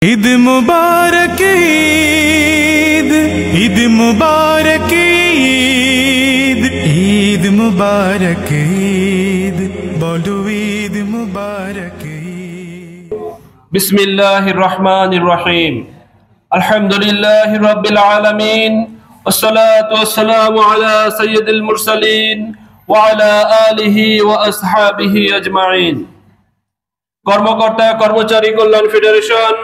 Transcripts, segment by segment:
ईद मुबारक ईद ईद मुबारक ईद ईद मुबारक ईद बोलो ईद मुबारक ईद। बिस्मिल्लाहिर रहमानिर रहीम अल्हम्दुलिल्लाहि रब्बिल आलमीन वस्सलातु वस्सलामु अला सय्यिदिल मुरसलीन व अला आलिहि व असहाबिहि अजमाइन। কর্মকর্তা কর্মচারী কল্যাণ ফেডারেশন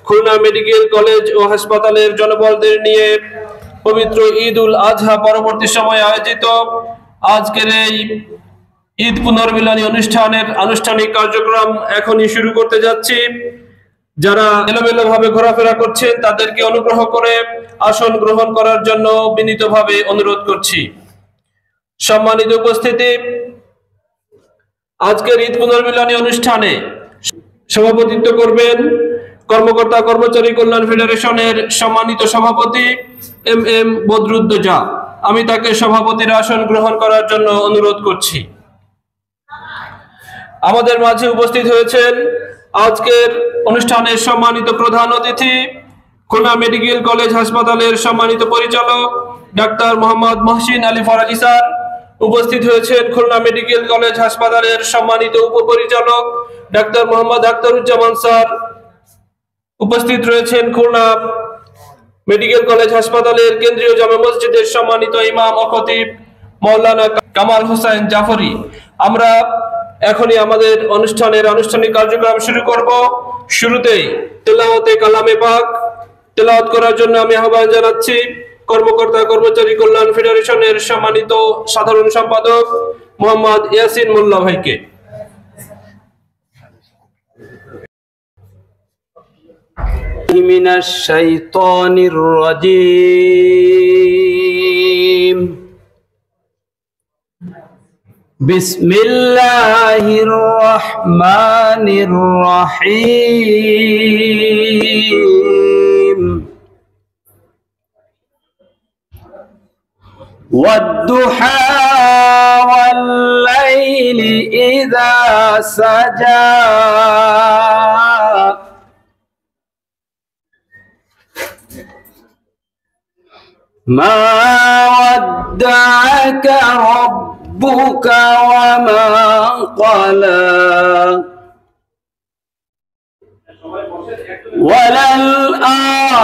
খুলনা মেডিকেল কলেজ ও হাসপাতালের জনবলদের নিয়ে পবিত্র ঈদ উল আজহা পরবর্তী সময়ে আয়োজিত আজকের এই ঈদ পুনর্মিলনী অনুষ্ঠানের আনুষ্ঠানিক কার্যক্রম এখনই শুরু করতে যাচ্ছি। যারা এলোমেলোভাবে ঘোরাফেরা করছেন তাদেরকে অনুগ্রহ করে আসন গ্রহণ করার জন্য বিনীতভাবে অনুরোধ করছি। সম্মানিত উপস্থিতি, আজকের ঈদ পুনর্মিলনী অনুষ্ঠানে সভাপতিত্ব করবেন কর্মকর্তা কর্মচারী কল্যাণ ফেডারেশনের সম্মানিত সভাপতি এম বদরুদ্দোজা। আমি তাকে সভাপতির আসন গ্রহণ করার জন্য অনুরোধ করছি। আমাদের মাঝে উপস্থিত হয়েছেন আজকের অনুষ্ঠানের সম্মানিত প্রধান অতিথি খুলনা মেডিকেল কলেজ হাসপাতালের সম্মানিত পরিচালক ডাক্তার মোহাম্মদ মহসিন আলী ফরাজি স্যার। উপস্থিত হয়েছেন খুলনা মেডিকেল কলেজ হাসপাতালের সম্মানিত উপপরিচালক ডাক্তার মোহাম্মদ আখতারুজ্জামান স্যার। উপস্থিত রয়েছেন খুলনা মেডিকেল কলেজ হাসপাতালের কেন্দ্রীয় জামে মসজিদের সম্মানিত ইমাম ও খতিব মাওলানা কামাল হোসেন জাফরি। আমরা এখনই আমাদের অনুষ্ঠানের আনুষ্ঠানিক কার্যক্রম শুরু করব। শুরুতেই তেলাওয়াতে কালামে পাক তেলাওয়াত করার জন্য আমি আহ্বান জানাচ্ছি কর্মকর্তা কর্মচারী কল্যাণ ফেডারেশনের সম্মানিত সাধারণ সম্পাদক মোহাম্মদ ইয়াসিন মোল্লা ভাইকে। মিনাশ শাইতানির রাজীম বিসমিল্লাহির রহমানির রহিম والضحى والليل إذا سجى ما ودعك ربك وما قلى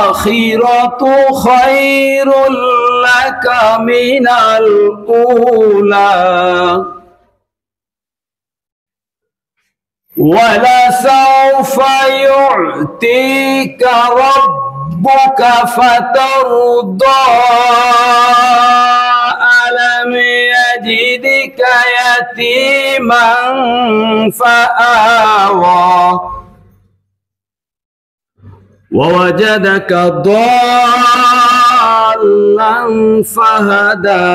وللآخرة خير لك من الأولى ولسوف يعطيك ربك فترضى ألم يجدك يتيما فآوى ووجدك ضالا فهدى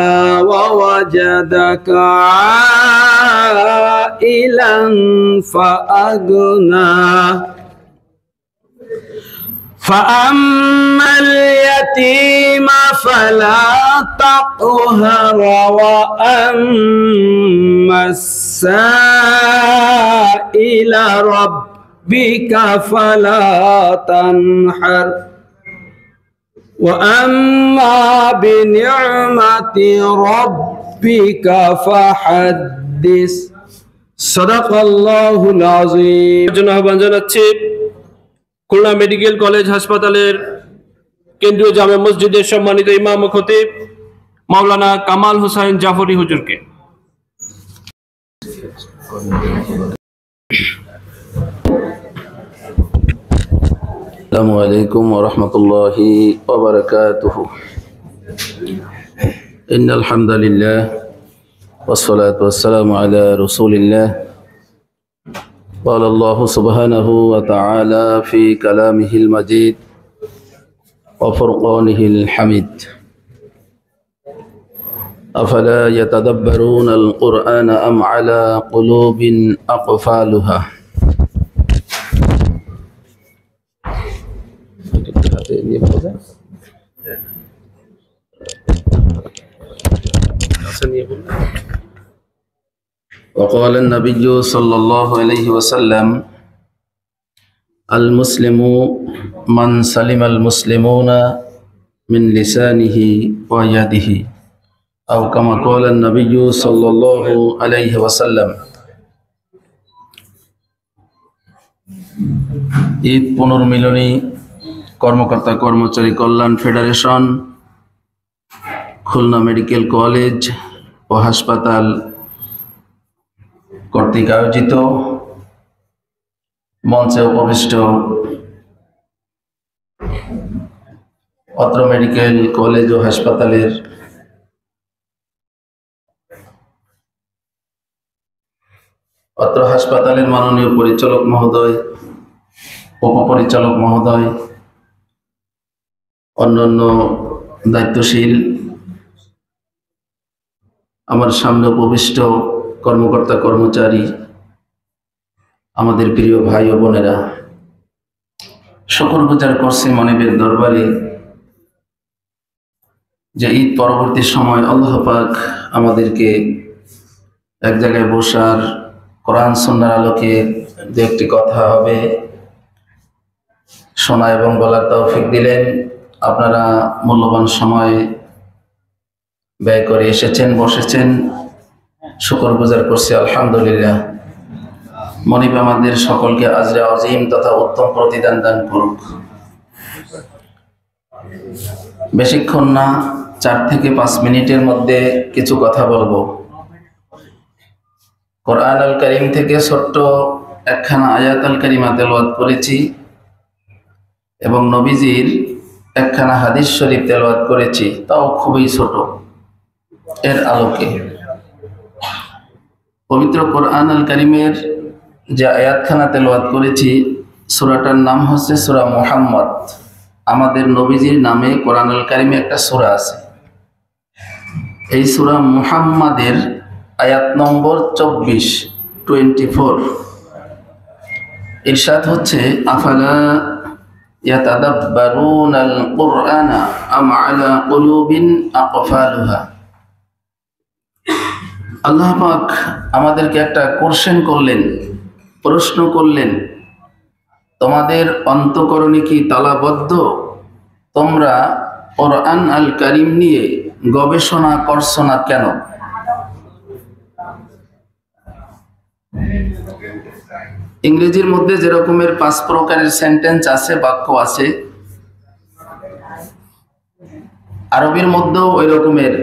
ووجدك عائلا فأغنى فأما اليتيم فلا تقهر وأما السائل ربك فلا تنحر وأما بنعمة ربك فحدث صدق الله العظيم। আহ্বান জানাচ্ছি খুলনা মেডিকেল কলেজ হাসপাতালের কেন্দ্রীয় জামে মসজিদের সম্মানিত ইমাম ও খতিব মাওলানা কামাল হোসেন জাফরি হুজুরকে। السلام عليكم ورحمة الله وبركاته. إن الحمد لله والصلاة والسلام على رسول الله. قال الله سبحانه وتعالى في كلامه المجيد وفرقانه الحميد أفلا يتدبرون القرآن أم على قلوب أقفالها وقال النبي صلى الله عليه وسلم আল মুসলিমু মান সালিম আল মুসলিমুনা মিন লিসানিহি ওয়া ইয়াদিহি আও কামা ক্বালা নবিয়্যু সাল্লাল্লাহু আলাইহি ওয়াসাল্লাম। ঈদ পুনর্মিলনী কর্মকর্তা কর্মচারী কল্যাণ ফেডারেশন, খুলনা মেডিকেল কলেজ ও হাসপাতাল কর্তৃক আয়োজিত মঞ্চে উপবিষ্ট অত্র মেডিকেল কলেজ ও হাসপাতালের মাননীয় পরিচালক মহোদয়, উপপরিচালক মহোদয়, অন্যান্য দায়িত্বশীল, আমার সামনে উপবিষ্ট কর্মকর্তা কর্মচারী, আমাদের প্রিয় ভাই ও বোনেরা, শুকরগুজার করছি মনিবের দরবারে যে ঈদ পরবর্তী সময় আল্লাহ পাক আমাদেরকে এক জায়গায় বসার, কোরআন সুন্নাহর আলোকে দু একটি কথা হবে শোনা এবং বলার তৌফিক দিলেন। আপনারা মূল্যবান সময় ব্যয় করে এসেছেন, বসেছেন, শুকরগুজার করছি আলহামদুলিল্লাহ। মনিব আমাদের সকলকে আজরে আজিম তথা উত্তম প্রতিদান দান করুক। বেশিক্ষণ না, 4 থেকে 5 মিনিটের মধ্যে কিছু কথা বলবো। কোরআন আল কারীম থেকে ছোট্ট একখানা আয়াত আল কারীমা তেলাওয়াত করেছি এবং নবীজির একখানা হাদিস শরীফ তেলাওয়াত করেছি, তাও খুবই ছোট। এর আলোকে পবিত্র কোরআন আল কারীমের যে আয়াতখানা তেলাওয়াত করেছি, সূরাটার নাম হচ্ছে সূরা মুহাম্মদ। আমাদের নবীজির নামে কোরআন আল কারীমে একটা সূরা আছে। এই সূরা মুহাম্মাদের আয়াত নম্বর 24 ইরশাদ হচ্ছে, আফালা ইয়াতাদাব্বারুনাল কুরআনা আম আলা কুলুবিন আকফালুহা। আল্লাহ পাক আমাদেরকে একটা কোশ্চেন করলেন, প্রশ্ন করলেন, তোমাদের অন্তঃকরণে কি তালাবদ্ধ? তোমরা কোরআন আল কারীম নিয়ে গবেষণা করছো না কেন? ইংরেজির মধ্যে যেরকমের 5 প্রকারের সেন্টেন্স আছে, বাক্য আছে, আরবির মধ্যেও ওই রকমের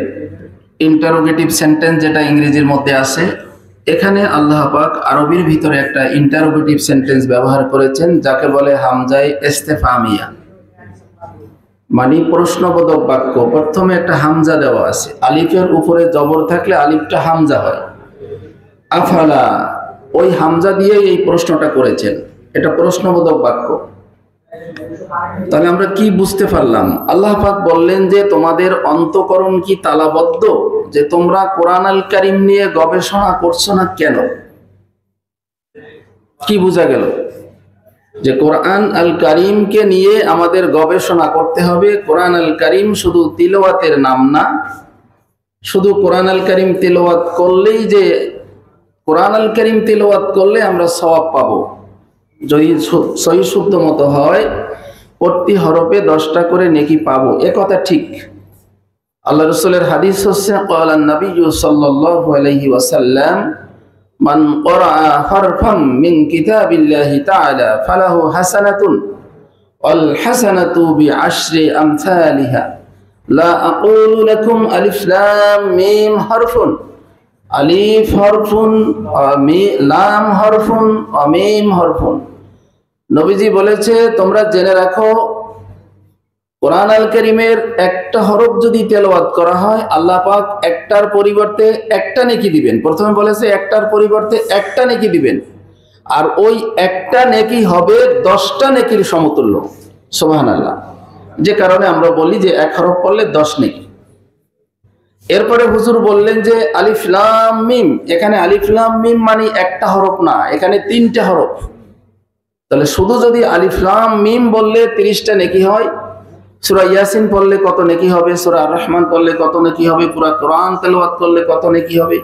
ইন্টারোগেটিভ সেন্টেন্স যেটা ইংরেজির মধ্যে আছে, এখানে আল্লাহ পাক আরবির ভিতরে একটা ইন্টারোগেটিভ সেন্টেন্স ব্যবহার করেছেন, যাকে বলে হামজায়ে ইস্তেফহামিয়া, মানে প্রশ্নবোধক বাক্য। প্রথমে একটা হামজা দেওয়া আছে, আলিফের উপরে জবর থাকলে আলিফটা হামজা হয়। আফালা, ওই হামজা দিয়ে এই প্রশ্নটা করেছেন, এটা প্রশ্নবোধক বাক্য। তাহলে আমরা কি বুঝতে পারলাম? আল্লাহ পাক বললেন যে তোমাদের অন্তঃকরণ কি তালাবদ্ধ, যে তোমরা কোরআন আল কারীম নিয়ে গবেষণা করছো না কেন? কি বোঝা গেল? যে কোরআন আল কারীমকে নিয়ে আমাদের গবেষণা করতে হবে। কোরআন আল কারীম শুধু তিলাওয়াতের নাম না, শুধু কোরআন আল কারীম তিলাওয়াত করলেই যে কোরআন আল কারীম তিলাওয়াত করলে আমরা সওয়াব পাবো, যদি সহি শুদ্ধ মতো হয় প্রতি হরফে 10টা করে নেকি পাবো, এ কথা ঠিক। আল্লাহ রাসূলের হাদিস হচ্ছে, ক্বালান নবিয়্যু সাল্লাল্লাহু আলাইহি ওয়াসাল্লাম, মান ক্বারাআ হারফাম মিন কিতাবিল্লাহি তাআলা ফালাহু হাসানাতুন ওয়াল হাসানাতু বিআশরি আমসালিহা লা আকুলু লাকুম আলিফ লাম মিম হারফুন, আলিফ হরফুন, লাম হরফুন, মিম হরফুন। নবীজি বলেছে, তোমরা জেনে রাখো, কোরআন আল কারীমের একটা হরফ যদি তেলাওয়াত করা হয়, আল্লাহ পাক একটার পরিবর্তে একটা নেকি দিবেন। প্রথমে বলেছে একটার পরিবর্তে একটা নেকি দিবেন, আর ওই একটা নেকি হবে 10টা নেকির সমতুল্য। সুবহানাল্লাহ। যে কারণে আমরা বলি যে এক হরফ পড়লে 10 নেকি। এরপরে হুজুর বললেন যে আলিফ লাম মিম, এখানে আলিফ লাম মিম মানে একটা হরফ না, এখানে 3টে হরফ। তাহলে শুধু যদি আলিফ লাম মিম বললে 30টা নেকি হয়, সূরা ইয়াসিন পড়লে কত নেকি হবে, সূরা আর রহমান পড়লে কত নেকি হবে, পুরা কোরআন তেলাওয়াত করলে কত নেকি হবে।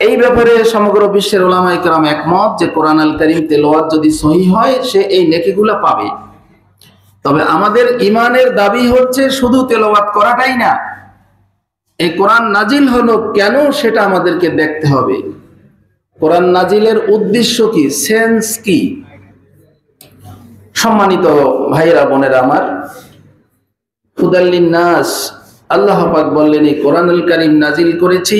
এই ব্যাপারে সমগ্র বিশ্বের উলামায়ে কেরাম একমত যে কোরআন আল কারীম তেলাওয়াত যদি সহিহ হয় সে এই নেকিগুলো পাবে। তবে আমাদের ঈমানের দাবি হচ্ছে শুধু তেলাওয়াত করাটাই না, এই কোরআন নাজিল হলো কেন সেটা আমাদেরকে দেখতে হবে। কোরআন নাজিলের উদ্দেশ্য কি, সেন্স কি? সম্মানিত ভাইরা বোনেরা আমার, হুদাল্লিন নাস, আল্লাহ পাক বললেন এই কোরআন আল কারীম নাজিল করেছি,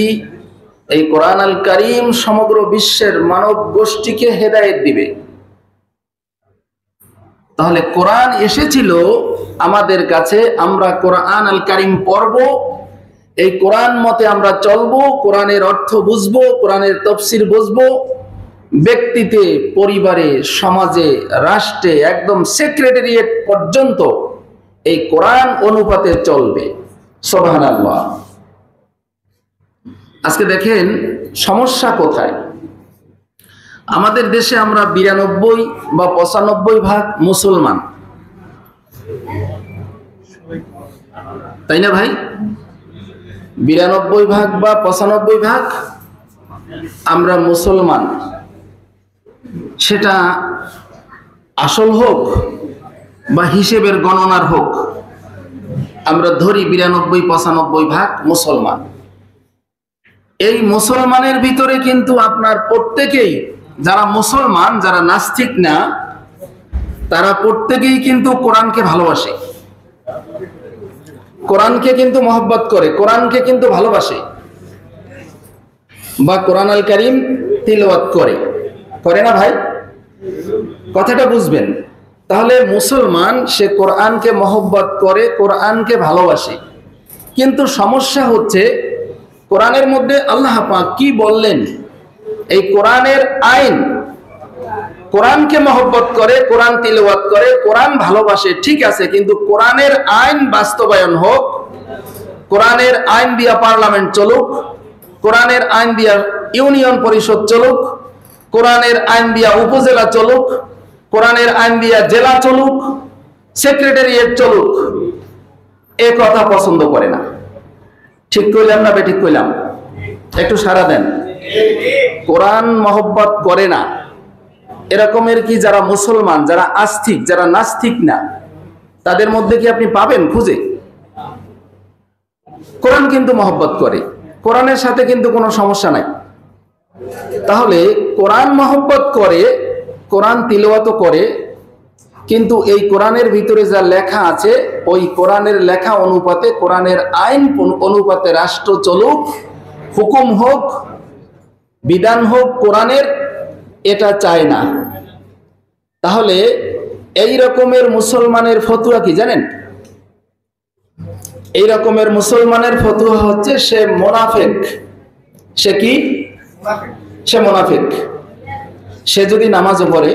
এই কোরআন আল কারীম সমগ্র বিশ্বের মানব গোষ্ঠীকে হেদায়েত দিবে। তাহলে কোরআন এসেছিল আমাদের কাছে, আমরা কোরআন আল কারীম পড়ব, এই কোরআন মতে আমরা চলবো, কোরআনের অর্থ বুঝবো, কোরআনের তাফসীর বুঝবো, ব্যক্তিতে, পরিবারে, সমাজে, রাষ্ট্রে, একদম সেক্রেটারিয়েট পর্যন্ত এই কোরআন অনুপাতে চলবে। সুবহানাল্লাহ। আজকে দেখেন সমস্যা কোথায়। আমাদের দেশে আমরা 92 বা 95% মুসলমান, তাই না ভাই? 92% বা 95% আমরা মুসলমান। সেটা আসল হোক বা হিসেবের গণনার হোক, আমরা ধরি 92-95% মুসলমান। এই মুসলমানের ভিতরে কিন্তু আপনার প্রত্যেকেই, যারা মুসলমান, যারা নাস্তিক না, তারা প্রত্যেকেই কিন্তু কোরআনকে ভালোবাসে, কোরআনকে কিন্তু মহব্বত করে, কোরআনকে কিন্তু ভালোবাসে, বা কোরআন আল কারীম তিলাওয়াত করে, করে না ভাই? কথাটা বুঝবেন। তাহলে মুসলমান সে কোরআনকে মহব্বত করে, কোরআনকে ভালোবাসে, কিন্তু সমস্যা হচ্ছে কোরআনের মধ্যে আল্লাহ পাক কি বললেন, এই কোরআনের আইন, কোরআনকে মহব্বত করে, কোরআন তিলাওয়াত করে, কোরআন ভালোবাসে, ঠিক আছে, কিন্তু কোরআনের আইন বাস্তবায়ন হোক, কোরআনের আইন দিয়া পার্লামেন্ট চলুক, কোরআনের আইন দিয়া ইউনিয়ন পরিষদ চলুক, কোরআনের আইন দিয়া উপজেলা চলুক, কোরআনের আইন দিয়া জেলা চলুক, সেক্রেটারিয়েট চলুক, এ কথা পছন্দ করে না। ঠিক কইলাম না বেঠিক কইলাম? একটু সাড়া দেন। কোরআন মহব্বত করে না এরকমের কি যারা মুসলমান, যারা আস্তিক, যারা নাস্তিক না, তাদের মধ্যে কি আপনি পাবেন খুঁজে? কোরআন কিন্তু মহব্বত করে, কোরআনের সাথে কিন্তু কোনো সমস্যা নাই। তাহলে কোরআন মহব্বত করে, কোরআন তিলাওয়াত করে, কিন্তু এই কোরআনের ভিতরে যা লেখা আছে ওই কোরআনের লেখা অনুপাতে, কোরআনের আইন অনুপাতে রাষ্ট্র চলুক, হুকুম হোক, বিধান হোক কোরআনের, এটা চায় না। তাহলে এই রকমের মুসলমানের ফতোয়া কি জানেন? এই রকমের মুসলমানের ফতোয়া হচ্ছে সে মুনাফিক। সে কি? সে মুনাফিক। সে যদি নামাজও পড়ে,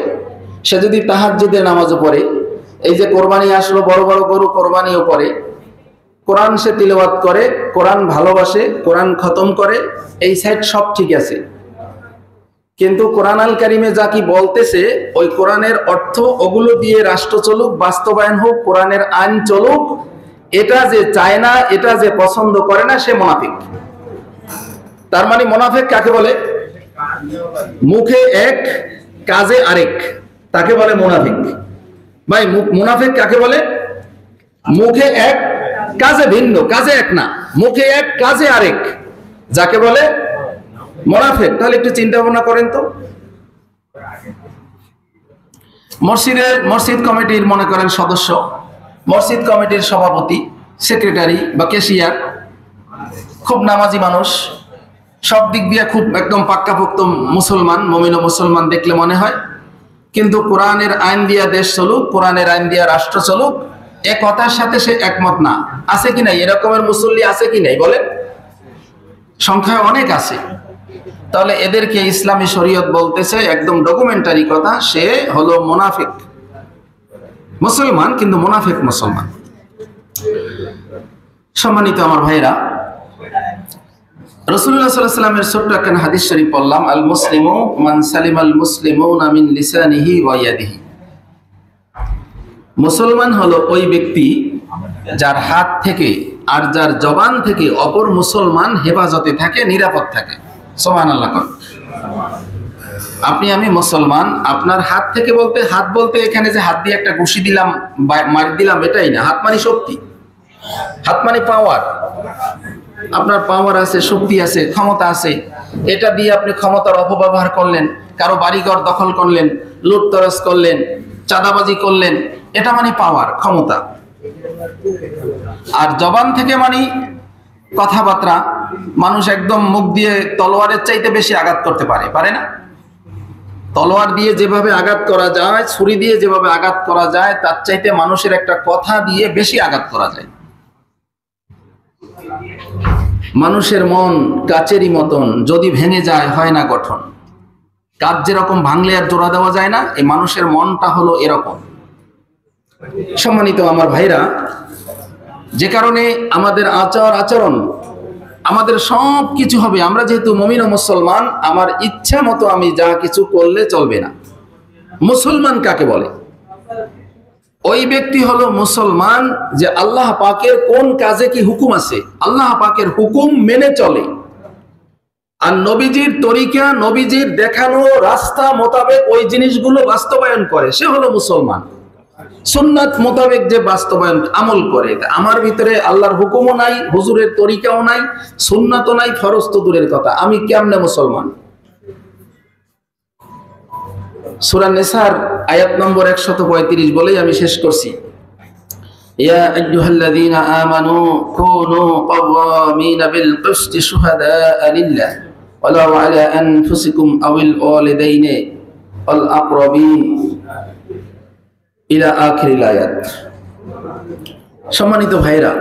সে যদি তাহাজ্জুদের নামাজও পড়ে, এই যে কোরবানি আসলো, বড় বড় গরু কোরবানিও করে, কোরআন সে তিলাওয়াত করে, কোরআন ভালোবাসে, কোরআন খতম করে, এই সাইড সব ঠিক আছে, কিন্তু কোরআন আল কারীমে যা কি বলতেছে ওই কোরআনের অর্থ, ওগুলো দিয়ে রাষ্ট্র চলুক, বাস্তবায়ন হোক, কোরআনের আইন চলুক, এটা যে চায় না, এটা যে পছন্দ করে না, সে মুনাফিক। তার মানে মুনাফিক কাকে বলে? মুখে এক কাজে আরেক, তাকে বলে মুনাফিক। ভাই মুনাফিক কাকে বলে? মুখে এক কাজে ভিন্ন, কাজে এক না, মুখে এক কাজে আরেক, যাকে বলে মুনাফিক। তাহলে একটু চিন্তা ভাবনা করেন তো। মসজিদ কমিটির মনে করেন সদস্য, মসজিদ কমিটির সভাপতি, সেক্রেটারি বা ক্যাশিয়ার, খুব নামাজি মানুষ, সব দিক দিয়ে খুব একদম পাক্কাপোক্ত মুসলমান, মুমিন ও মুসলমান দেখলে মনে হয়, কিন্তু কোরআনের আইন দিয়া দেশ চলুক, কোরআনের আইন দিয়া রাষ্ট্র চলুক, এ কথার সাথে সে একমত না। আছে কি নাই এরকমের মুসল্লি? আছে কি নাই বলে? সংখ্যায় অনেক আছে। তাহলে এদেরকে ইসলামী শরীয়ত বলতেছে একদম ডকুমেন্টারি কথা, সে হলো মুনাফিক। মুসলমান কিন্তু মুনাফিক মুসলমান। সম্মানিত আমার ভাইরা, রাসূলুল্লাহ সাল্লাল্লাহু আলাইহি ওয়াসাল্লামের ছোট্ট একটা হাদিস শরীফ পড়লাম, আল মুসলিমু মান সালিমাল মুসলিমুনা মিন লিসানিহি ওয়া ইয়াদিহি। মুসলমান হলো ওই ব্যক্তি যার হাত থেকে আর যার জবান থেকে অপর মুসলমান হেফাজতে থাকে, নিরাপদ থাকে। সুবহানাল্লাহ। আপনি আমি মুসলমান, আপনার হাত থেকে বলতে, হাত বলতে এখানে যে হাত দিয়ে একটা ঘুষি দিলাম মারি দিলাম এটাই না। হাত মানে শক্তি, হাত মানে পাওয়ার। আপনার পাওয়ার আছে, শক্তি আছে, ক্ষমতা আছে, এটা দিয়ে আপনি ক্ষমতার অপব্যবহার করলেন, কারো বাড়িঘর দখল করলেন, লুটতরাজ করলেন, চাঁদাবাজি করলেন, এটা মানে পাওয়ার, ক্ষমতা। আর জবান থেকে মানে কথাবার্তা। মানুষ একদম মুখ দিয়ে তলোয়ারের চাইতে বেশি আঘাত করতে পারে, পারে না? তলোয়ার দিয়ে যেভাবে আঘাত করা যায়, ছুরি দিয়ে যেভাবে আঘাত করা যায়, তার চাইতে মানুষের একটা কথা দিয়ে বেশি আঘাত করা যায়। মানুষের মন কাচেরই মতন, যদি ভেঙে যায় হয় না গঠন। কাজ যেরকম ভাঙলে আর জোড়া দেওয়া যায় না, এই মানুষের মনটা হলো এরকম। সম্মানিত আমার ভাইরা, যে কারণে আমাদের আচার আচরণ, আমাদের সব কিছু হবে, আমরা যেহেতু মুমিন ও মুসলমান, আমার ইচ্ছা মতো আমি যা কিছু করলে চলবে না। মুসলমান কাকে বলে? ওই ব্যক্তি হলো মুসলমান যে আল্লাহ পাকের কোন কাজে কি হুকুম আছে, আল্লাহ পাকের হুকুম মেনে চলে, আর নবীজির তরিকা, নবীজির দেখানো রাস্তা মোতাবেক ওই জিনিসগুলো বাস্তবায়ন করে, সে হলো মুসলমান। সুন্নাত মোতাবেক যে বাস্তবায়ন আমল করে, আমার ভিতরে আল্লাহর হুকুমও নাই, হুজুরের তরিকাও নাই, সুন্নাতও নাই, ফরজ তো দূরের কথা, আমি কেমনে মুসলমান? সূরা নিসার আয়াত নম্বর 135 বলেই আমি শেষ করছি। ইয়া আইয়ুহাল্লাযীনা আমানু কুনু কাওয়ামিনা বিল কিসতি শুহাদা'a লিল্লাহ ওয়ালাউ আলা আনফুসিকুম আওয়াল ওয়ালিদাইনি ওয়াল আকরাবিন ইলা আখিরিল আয়াত। সম্মানিত ভাইরা,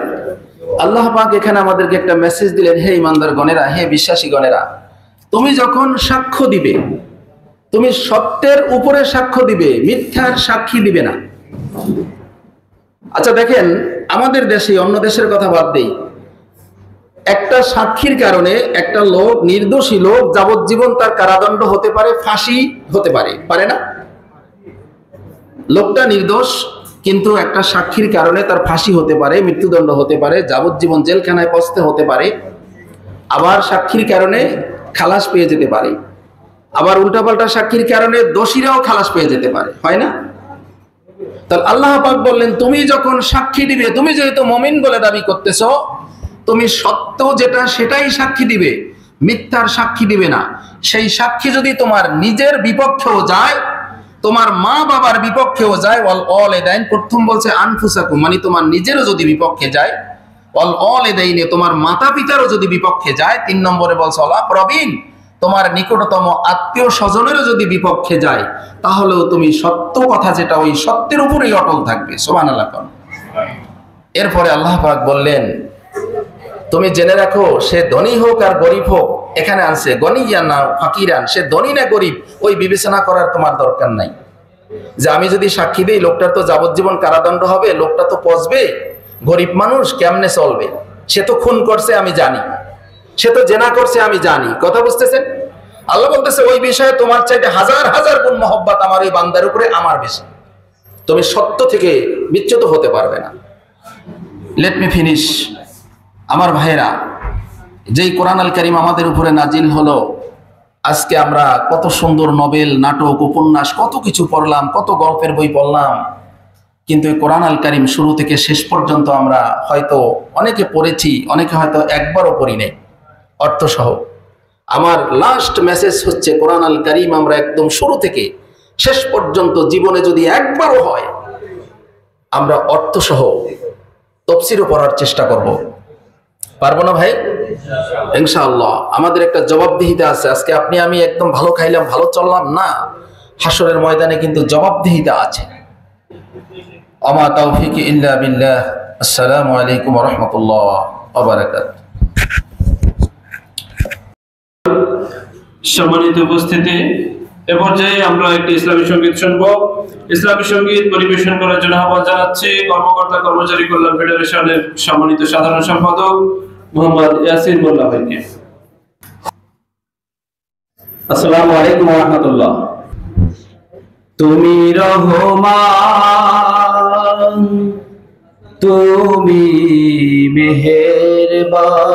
আল্লাহ পাক এখানে আমাদেরকে একটা মেসেজ দিলেন, হে ইমানদার গণেরা, হে বিশ্বাসী গণেরা, তুমি যখন সাক্ষ্য দিবে, তুমি সত্যের উপরে সাক্ষ্য দিবে, মিথ্যার সাক্ষী দিবে না। আচ্ছা দেখেন, আমাদের দেশে, অন্য দেশের কথা বাদ দেই, একটা সাক্ষীর কারণে একটা লোক, নির্দোষী লোক, যাবজ্জীবন তার কারাদণ্ড হতে পারে, ফাঁসি হতে পারে, পারে না? লোকটা নির্দোষ, কিন্তু একটা সাক্ষীর কারণে তার ফাঁসি হতে পারে, মৃত্যুদণ্ড হতে পারে, যাবজ্জীবন জেলখানায় পচতে হতে পারে, আবার সাক্ষীর কারণে খালাস পেয়ে যেতে পারে, আবার উল্টাপাল্টা সাক্ষীর কারণে দোষীরাও খালাস পেয়ে যেতে পারে, হয় না? তাহলে আল্লাহ পাক বললেন, তুমি যখন সাক্ষী দিবে, তুমি যেহেতু মুমিন বলে দাবি করতেছো, তুমি সত্য যেটা সেটাই সাক্ষী দিবে, মিথ্যার সাক্ষী দিবে না। সেই সাক্ষী যদি তোমার নিজের বিপক্ষেও যায়, তোমার মা বাবার বিপক্ষেও যায়, ওয়াল ওয়ালিদাইন, প্রথম বলছে আনফুসাকুম, মানে তোমার নিজেরও যদি বিপক্ষে যায়, ওয়াল ওয়ালিদাইনে, তোমার মাতা পিতারও যদি বিপক্ষে যায়, 3 নম্বরে বলছে ওয়াল আকরাবিন, তোমার নিকটতম আত্মীয় স্বজনেরও যদি বিপক্ষে যায়, তাহলেও তুমি সত্য কথা যেটা, ওই সত্যের উপরেই অটল থাকবে। সুবহানাল্লাহ। এরপরে আল্লাহ পাক বললেন, তুমি জেনে রাখো, সে ধনী হোক আর গরিব হোক, এখানে আনছে গনিয়ান না ফাকিরান, সে ধনী না গরিব, ওই বিবেচনা করার তোমার দরকার নাই। যে আমি যদি সাক্ষী দিই, লোকটার তো যাবজ্জীবন কারাদণ্ড হবে, লোকটা তো পচবে, গরিব মানুষ কেমনে চলবে, সে তো খুন করছে আমি জানি, সে তো জেনা করছে আমি জানি, কথা বুঝতেছেন? আল্লাহ বলতেছে, ওই বিষয়ে তোমার চাইতে হাজার হাজার গুণ মহব্বত আমার ওই বান্দার উপরে আমার বেশি, তুমি সত্য থেকে বিচ্যুত হতে পারবে না। Let me finish. আমার ভাইয়েরা, যেই কোরআন আল কারীম আমাদের উপরে নাজিল হলো, আজকে আমরা কত সুন্দর নভেল, নাটক, উপন্যাস, কত কিছু পড়লাম, কত গল্পের বই পড়লাম, কিন্তু এই কোরআন আল কারীম শুরু থেকে শেষ পর্যন্ত আমরা হয়তো অনেকে পড়েছি, অনেকে হয়তো একবারও পড়ি নাই অর্থসহ। আমার লাস্ট মেসেজ হচ্ছে, কোরআন আল কারীম আমরা একদম শুরু থেকে শেষ পর্যন্ত জীবনে যদি একবারও হয়, আমরা অর্থসহ তাফসীরও পড়ার চেষ্টা করব। পারবো না ভাই? ইনশাআল্লাহ। আমাদের একটা জবাবদিহিতা আছে। আজকে আপনি আমি একদম ভালো খাইলাম, ভালো চললাম না, হাসরের ময়দানে কিন্তু জবাবদিহিতা আছে। আমা তাওফিক ইল্লা বিল্লাহ। আসসালামু আলাইকুম ওয়া রাহমাতুল্লাহ ওয়া বারাকাতুহু। সম্মানিত উপস্থিতি, এ পর্যায়ে আমরা একটি ইসলামী সঙ্গীত শুনবো। ইসলামী সঙ্গীত পরিবেশন করার জন্য আহ্বান জানাচ্ছি কর্মকর্তা কর্মচারী কল্যাণ ফেডারেশনের সম্মানিত সাধারণ সম্পাদক মোহাম্মদ ইয়াসির মোল্লা ভাইকে। আসসালামু আলাইকুম ওয়া রাহমাতুল্লাহ। তুমি রহমান, তুমি মেহেরবান,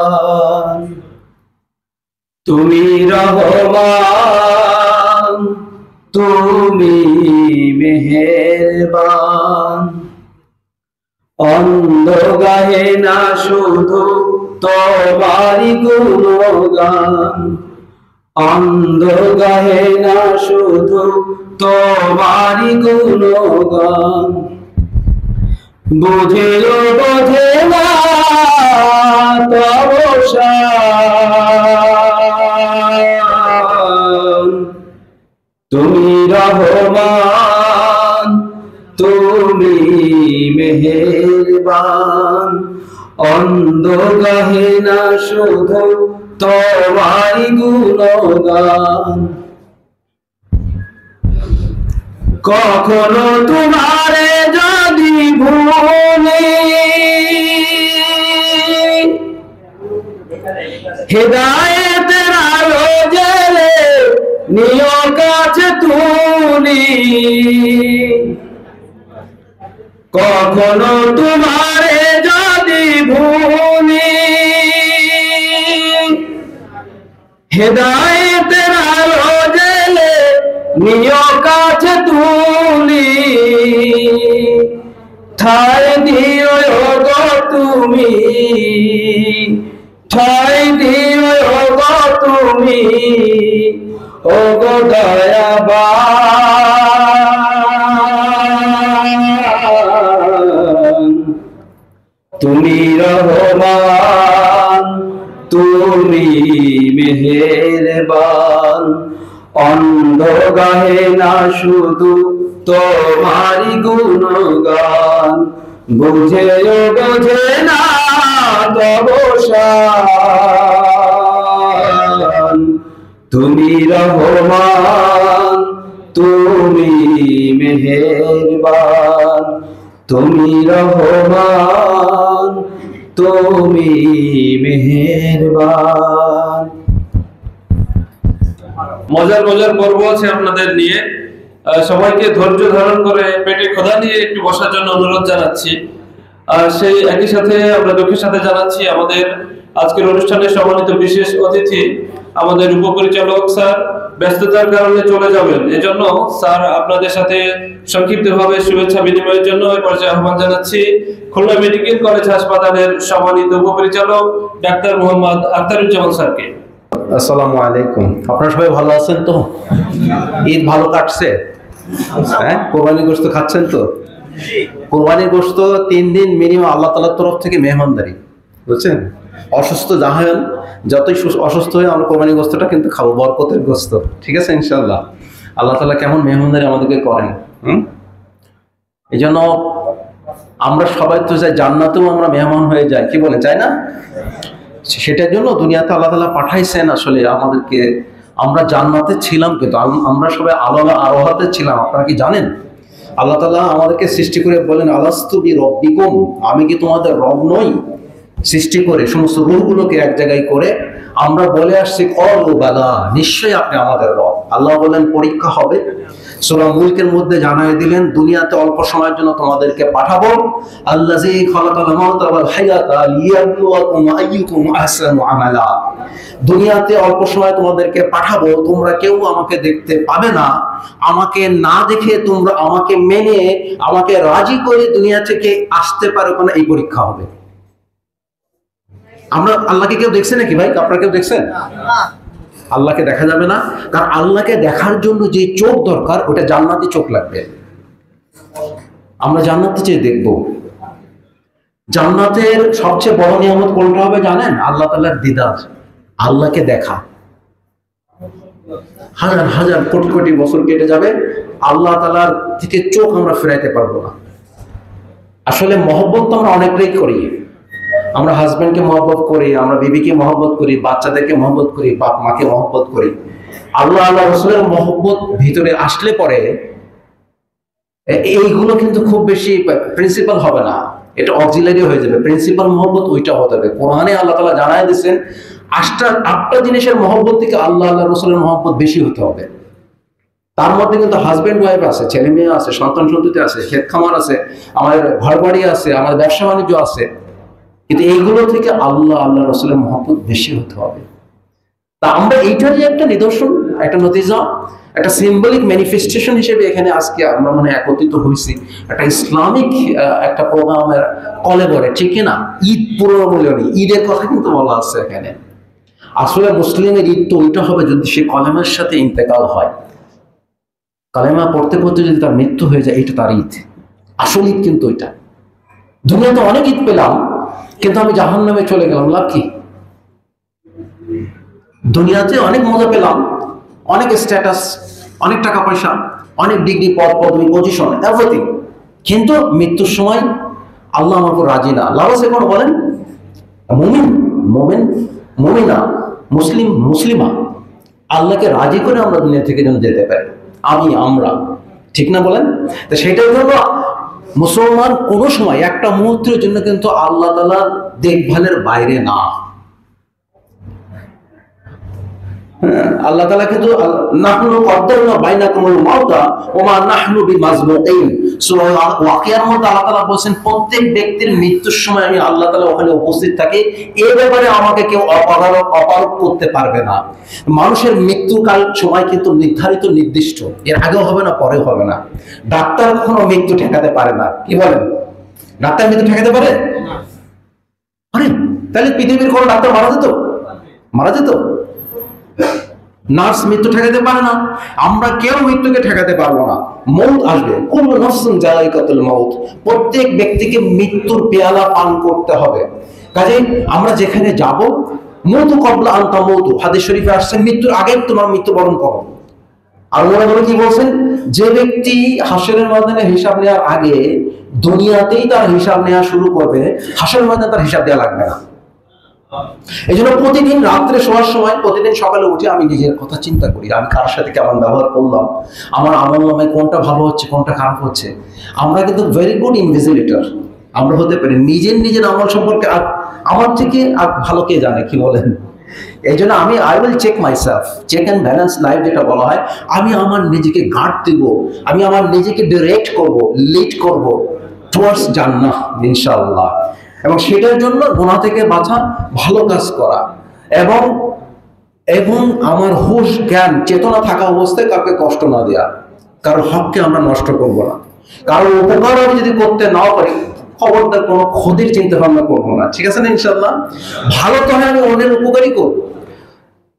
তুমি রহমান, তুমি মেহেরবান। অন্ধ গাহে না শুধু তোমারি গুণগান, অন্ধ গাহে না শুধু তোমারি গুণগান। বুঝেও বোঝে না তব শান। তুমি রহমান, তুমি মেহেরবান। অন্ধ গাহে না শুধু তোমারি গুণগান। কখনো তোমারে যদি ভুলি, হেদায়েতের আলো জ্বেলে নিয় কাছে তুলি। কখনো তোমারে যদি ভুলি, হেদায়েতের আলো জ্বেলে নিয় কাছে তুলি। ঠাই দিও গো তুমি, ঠাই দিও গো তুমি, ও গো দয়াবান। তুমি রহমান, তুমি মেহেরবান। অন্ধ গাহে না শুধু তোমারি গুণগান। বুঝেও বোঝে না তব শান। তুমি রহমান, তুমি মেহেরবান। তুমি রহমান, তুমি মেহেরবান। মজার মজার পর্ব আছে আপনাদের নিয়ে। সবাইকে ধৈর্য ধারণ করে পেটে ক্ষুধা নিয়ে একটু বসার জন্য অনুরোধ জানাচ্ছি। আর সেই একই সাথে আমরা দুঃখের সাথে জানাচ্ছি আমাদের আজকের অনুষ্ঠানের সম্মানিত বিশেষ অতিথি আমাদের উপপরিচালক স্যার ব্যস্ততার কারণে চলে যাবেন। এজন্য স্যার আপনাদের সাথে সংক্ষিপ্তভাবে শুভেচ্ছা বিনিময়ের জন্য এই পর্যায়ে আহ্বান জানাচ্ছি খুলনা মেডিকেল কলেজ হাসপাতালের সম্মানিত উপপরিচালক ডাক্তার মোহাম্মদ আখতারুজ্জামান স্যারকে। আসসালামু আলাইকুম। আপনারা সবাই ভালো আছেন তো? ঈদ ভালো কাটছে? হ্যাঁ, কোরবানির গোশত খাচ্ছেন তো? কোরবানির গোশত 3 দিন মিনিমাম আল্লাহ তাআলার তরফ থেকে মেহমানদারি, বুঝছেন? অসুস্থ যাহেন, যতই অসুস্থ হয়ে আমরা কোরবানির গোশতটা কিন্তু খাবো, বরকতের গোশত। ঠিক আছে ইনশাআল্লাহ। আল্লাহ তাআলা কেমন মেহমানদারি আমাদেরকে করেন। এই জন্য আমরা সবাই তো চাই জান্নাতেও আমরা মেহমান হয়ে যাই, কি বলে, চাই না? সেটার জন্য দুনিয়াতে আল্লাহ তাআলা পাঠাইছেন আসলে আমাদেরকে। আমরা জান্নাতে ছিলাম কিন্তু আমরা সবাই আরোহাতে ছিলাম, আপনারা কি জানেন? আল্লাহ তাআলা আমাদেরকে সৃষ্টি করে বলেন আলাস্তু বিরব্বিকুম, আমি কি তোমাদের রব নই? সৃষ্টি করে সমস্ত রূহগুলোকে এক জায়গায় করে আমরা বলে আসছি ক্বালু বালা, নিশ্চয়ই আপনি আমাদের রব। আল্লাহ বলেন পরীক্ষা হবে। সূরা মুলকের মধ্যে জানায় দিলেন দুনিয়াতে অল্প সময়ের জন্য তোমাদেরকে পাঠাবো। আল্লাযী খালাকাল মাউতা ওয়াল হায়াতা লিয়াবলুয়াকুম আইয়ুকুম আহসানু আমালা। দুনিয়াতে অল্প সময় তোমাদেরকে পাঠাবো, তোমরা কেউ আমাকে দেখতে পাবে না। আমাকে না দেখে তোমরা আমাকে মেনে আমাকে রাজি করে দুনিয়া থেকে আসতে পারো না, এই পরীক্ষা হবে। আমরা আল্লাহকে কেউ দেখছে নাকি ভাই? আপনারা কেউ দেখছেন? আল্লাহকে দেখা যাবে না, কারণ আল্লাহকে দেখার জন্য যে চোখ দরকার ওটা জান্নাতি চোখ লাগবে। আমরা জান্নাতে চেয়ে দেখব। জান্নাতের সবচেয়ে বড় নিয়ামত কোনটা হবে জানেন? আল্লাহ তাআলার দিদার, আল্লাহকে দেখা। হাজার হাজার কোটি কোটি বছর কেটে যাবে, আল্লাহ তাআলার থেকে চোখ আমরা ফেরাইতে পারবো না। আসলে মহব্বত তো আমরা অনেকটাই করি। আমরা হাজবেন্ডকে মহব্বত করি, আমরা বিবিকে মহব্বত করি, বাচ্চাদেরকে মহব্বত করি, বাপ মাকে মহব্বত করি। আল্লাহ আল্লাহ রাসূলের মহব্বত ভিতরে আসলে পরে এইগুলো কিন্তু খুব বেশি প্রিন্সিপাল হবে না, এটা অক্সিলারি হয়ে যাবে। প্রিন্সিপাল মহব্বত ওইটা হতে হবে। কোরআনে আল্লাহ তাআলা জানায় দিয়েছেন 8টা জিনিসের মহব্বত থেকে আল্লাহ আল্লাহ রাসূলের মহব্বত বেশি হতে হবে। তার মধ্যে কিন্তু হাজবেন্ড ওয়াইফ আছে, ছেলে মেয়ে আছে, সন্তান সন্ততি আছে, ক্ষেত খামার আছে, আমাদের ঘর বাড়ি আছে, আমাদের ব্যবসা বাণিজ্য আছে। কিন্তু এইগুলো থেকে আল্লাহ আল্লাহ রাসূলের মহব্বত বেশি হতে হবে। তা আমরা এইটারই একটা নিদর্শন, একটা নতিজা, একটা সিম্বলিক ম্যানিফেস্টেশন হিসেবে এখানে আজকে আমরা মনে একত্রিত হয়েছি একটা ইসলামিক একটা প্রোগ্রামের কলেবরে, ঠিক না? ঈদ পুরোমূল্যনী, ঈদের কথা কিন্তু বলা আছে এখানে। আসলে মুসলিমের ঈদ তো ওইটা হবে যদি সে কলেমার সাথে ইন্তেকাল হয়, কালেমা পড়তে পড়তে যদি তার মৃত্যু হয়ে যায়, এটা তার ঈদ, আসল ঈদ কিন্তু ওইটা। দুনিয়াতে অনেক ঈদ পেলাম, কিন্তু আমি জাহান্নামে চলে গেলাম, লাভ কি? দুনিয়াতে অনেক মজা পেলাম, অনেক স্ট্যাটাস, অনেক টাকা পয়সা, অনেক ডিগ্রি, পদ পদবি, পজিশন, এভরিথিং, কিন্তু মৃত্যুর সময় আল্লাহ আমার উপর রাজি না, লাভ আছে কোনো? বলেন। মুমিন, মুমিন, মুমিনা, মুসলিম, মুসলিমা, আল্লাহকে রাজি করে আমরা দুনিয়া থেকে যেন যেতে পারি, আমরা, ঠিক না বলেন? তো সেটার জন্য মুসলমান কোনো সময় একটা মুহূর্তের জন্য কিন্তু আল্লাহ তাআলার দেখভালের বাইরে না। আল্লাহ তাআলা কিন্তু নাহনু কদ্দারনা বাইনাকুমুল মাউতা ওয়া মা নাহনু বিমাজমুইন, সূরা ওয়াকিয়ার মধ্যে আল্লাহ তাআলা বলেন প্রত্যেক ব্যক্তির মৃত্যুর সময় আমি আল্লাহ তাআলা ওখানে উপস্থিত থাকি, এই ব্যাপারে আমাকে কেউ অপারগ করতে পারবে না। মানুষের মৃত্যুকাল সময় কিন্তু নির্ধারিত, নির্দিষ্ট, এর আগেও হবে না, পরেও হবে না। ডাক্তার কখনো মৃত্যু ঠেকাতে পারে না, কি বলেন? ডাক্তার মৃত্যু ঠেকাতে পারে? আরে তাহলে পৃথিবীর কোন ডাক্তার মারা যেত? মারা যেত? নার্স মৃত্যু ঠেকাতে পারে না, আমরা কেউ মৃত্যুকে ঠেকাতে পারবো না। মৌত আসবে, কুল্লু নাফসিন যায়িকাতুল মাউত, প্রত্যেক ব্যক্তিকে মৃত্যুর পেয়ালা পান করতে হবে। কাজেই আমরা যেখানে যাব, মউতু ক্বাবলা আন তামুতু, হাদিস শরীফে আসছে মৃত্যুর আগে তোমার মৃত্যুবরণ করো। আর ওরা বলে কি বলছেন? যে ব্যক্তি হাসরের ময়দানে হিসাব নেওয়ার আগে দুনিয়াতেই তার হিসাব নেওয়া শুরু করবে, হাসরের ময়দানে তার হিসাব দেওয়া লাগবে না। এই জন্য প্রতিদিন রাত্রে শোয়ার সময়, প্রতিদিন সকালে উঠে আমি নিজের কথা চিন্তা করি, আমি কার সাথে কেমন ব্যবহার করলাম, আমার আমল নামায় কোনটা ভালো হচ্ছে, কোনটা খারাপ হচ্ছে। আমরা কিন্তু ভেরি গুড ইনভিজিলেটর আমরা হতে পারি, নিজের আমল সম্পর্কে আর আমার থেকে আর ভালো কে জানে, কি বলেন? এই জন্য আমি I will check myself, check and balance life যেটা বলা হয়, আমি আমার নিজেকে গার্ড দেব, আমি আমার নিজেকে ডিরেক্ট করব, লিড করব টুয়ার্ডস জান্নাহ ইনশাআল্লাহ। এবং সেটার জন্য গুনাহ থেকে বাঁচা, ভালো কাজ করা, এবং এবং আমার হুঁশ, জ্ঞান, চেতনা থাকা অবস্থায় কাউকে কষ্ট না দেওয়া, কারোর হককে আমরা নষ্ট করব না। কারোর উপকার আমি যদি করতে না পারি, খবরদার কোনো ক্ষতির চিন্তা ভাবনা করবো না, ঠিক আছে না? ইনশাআল্লাহ ভালো তো হয়, আমি অন্যের উপকারই করব।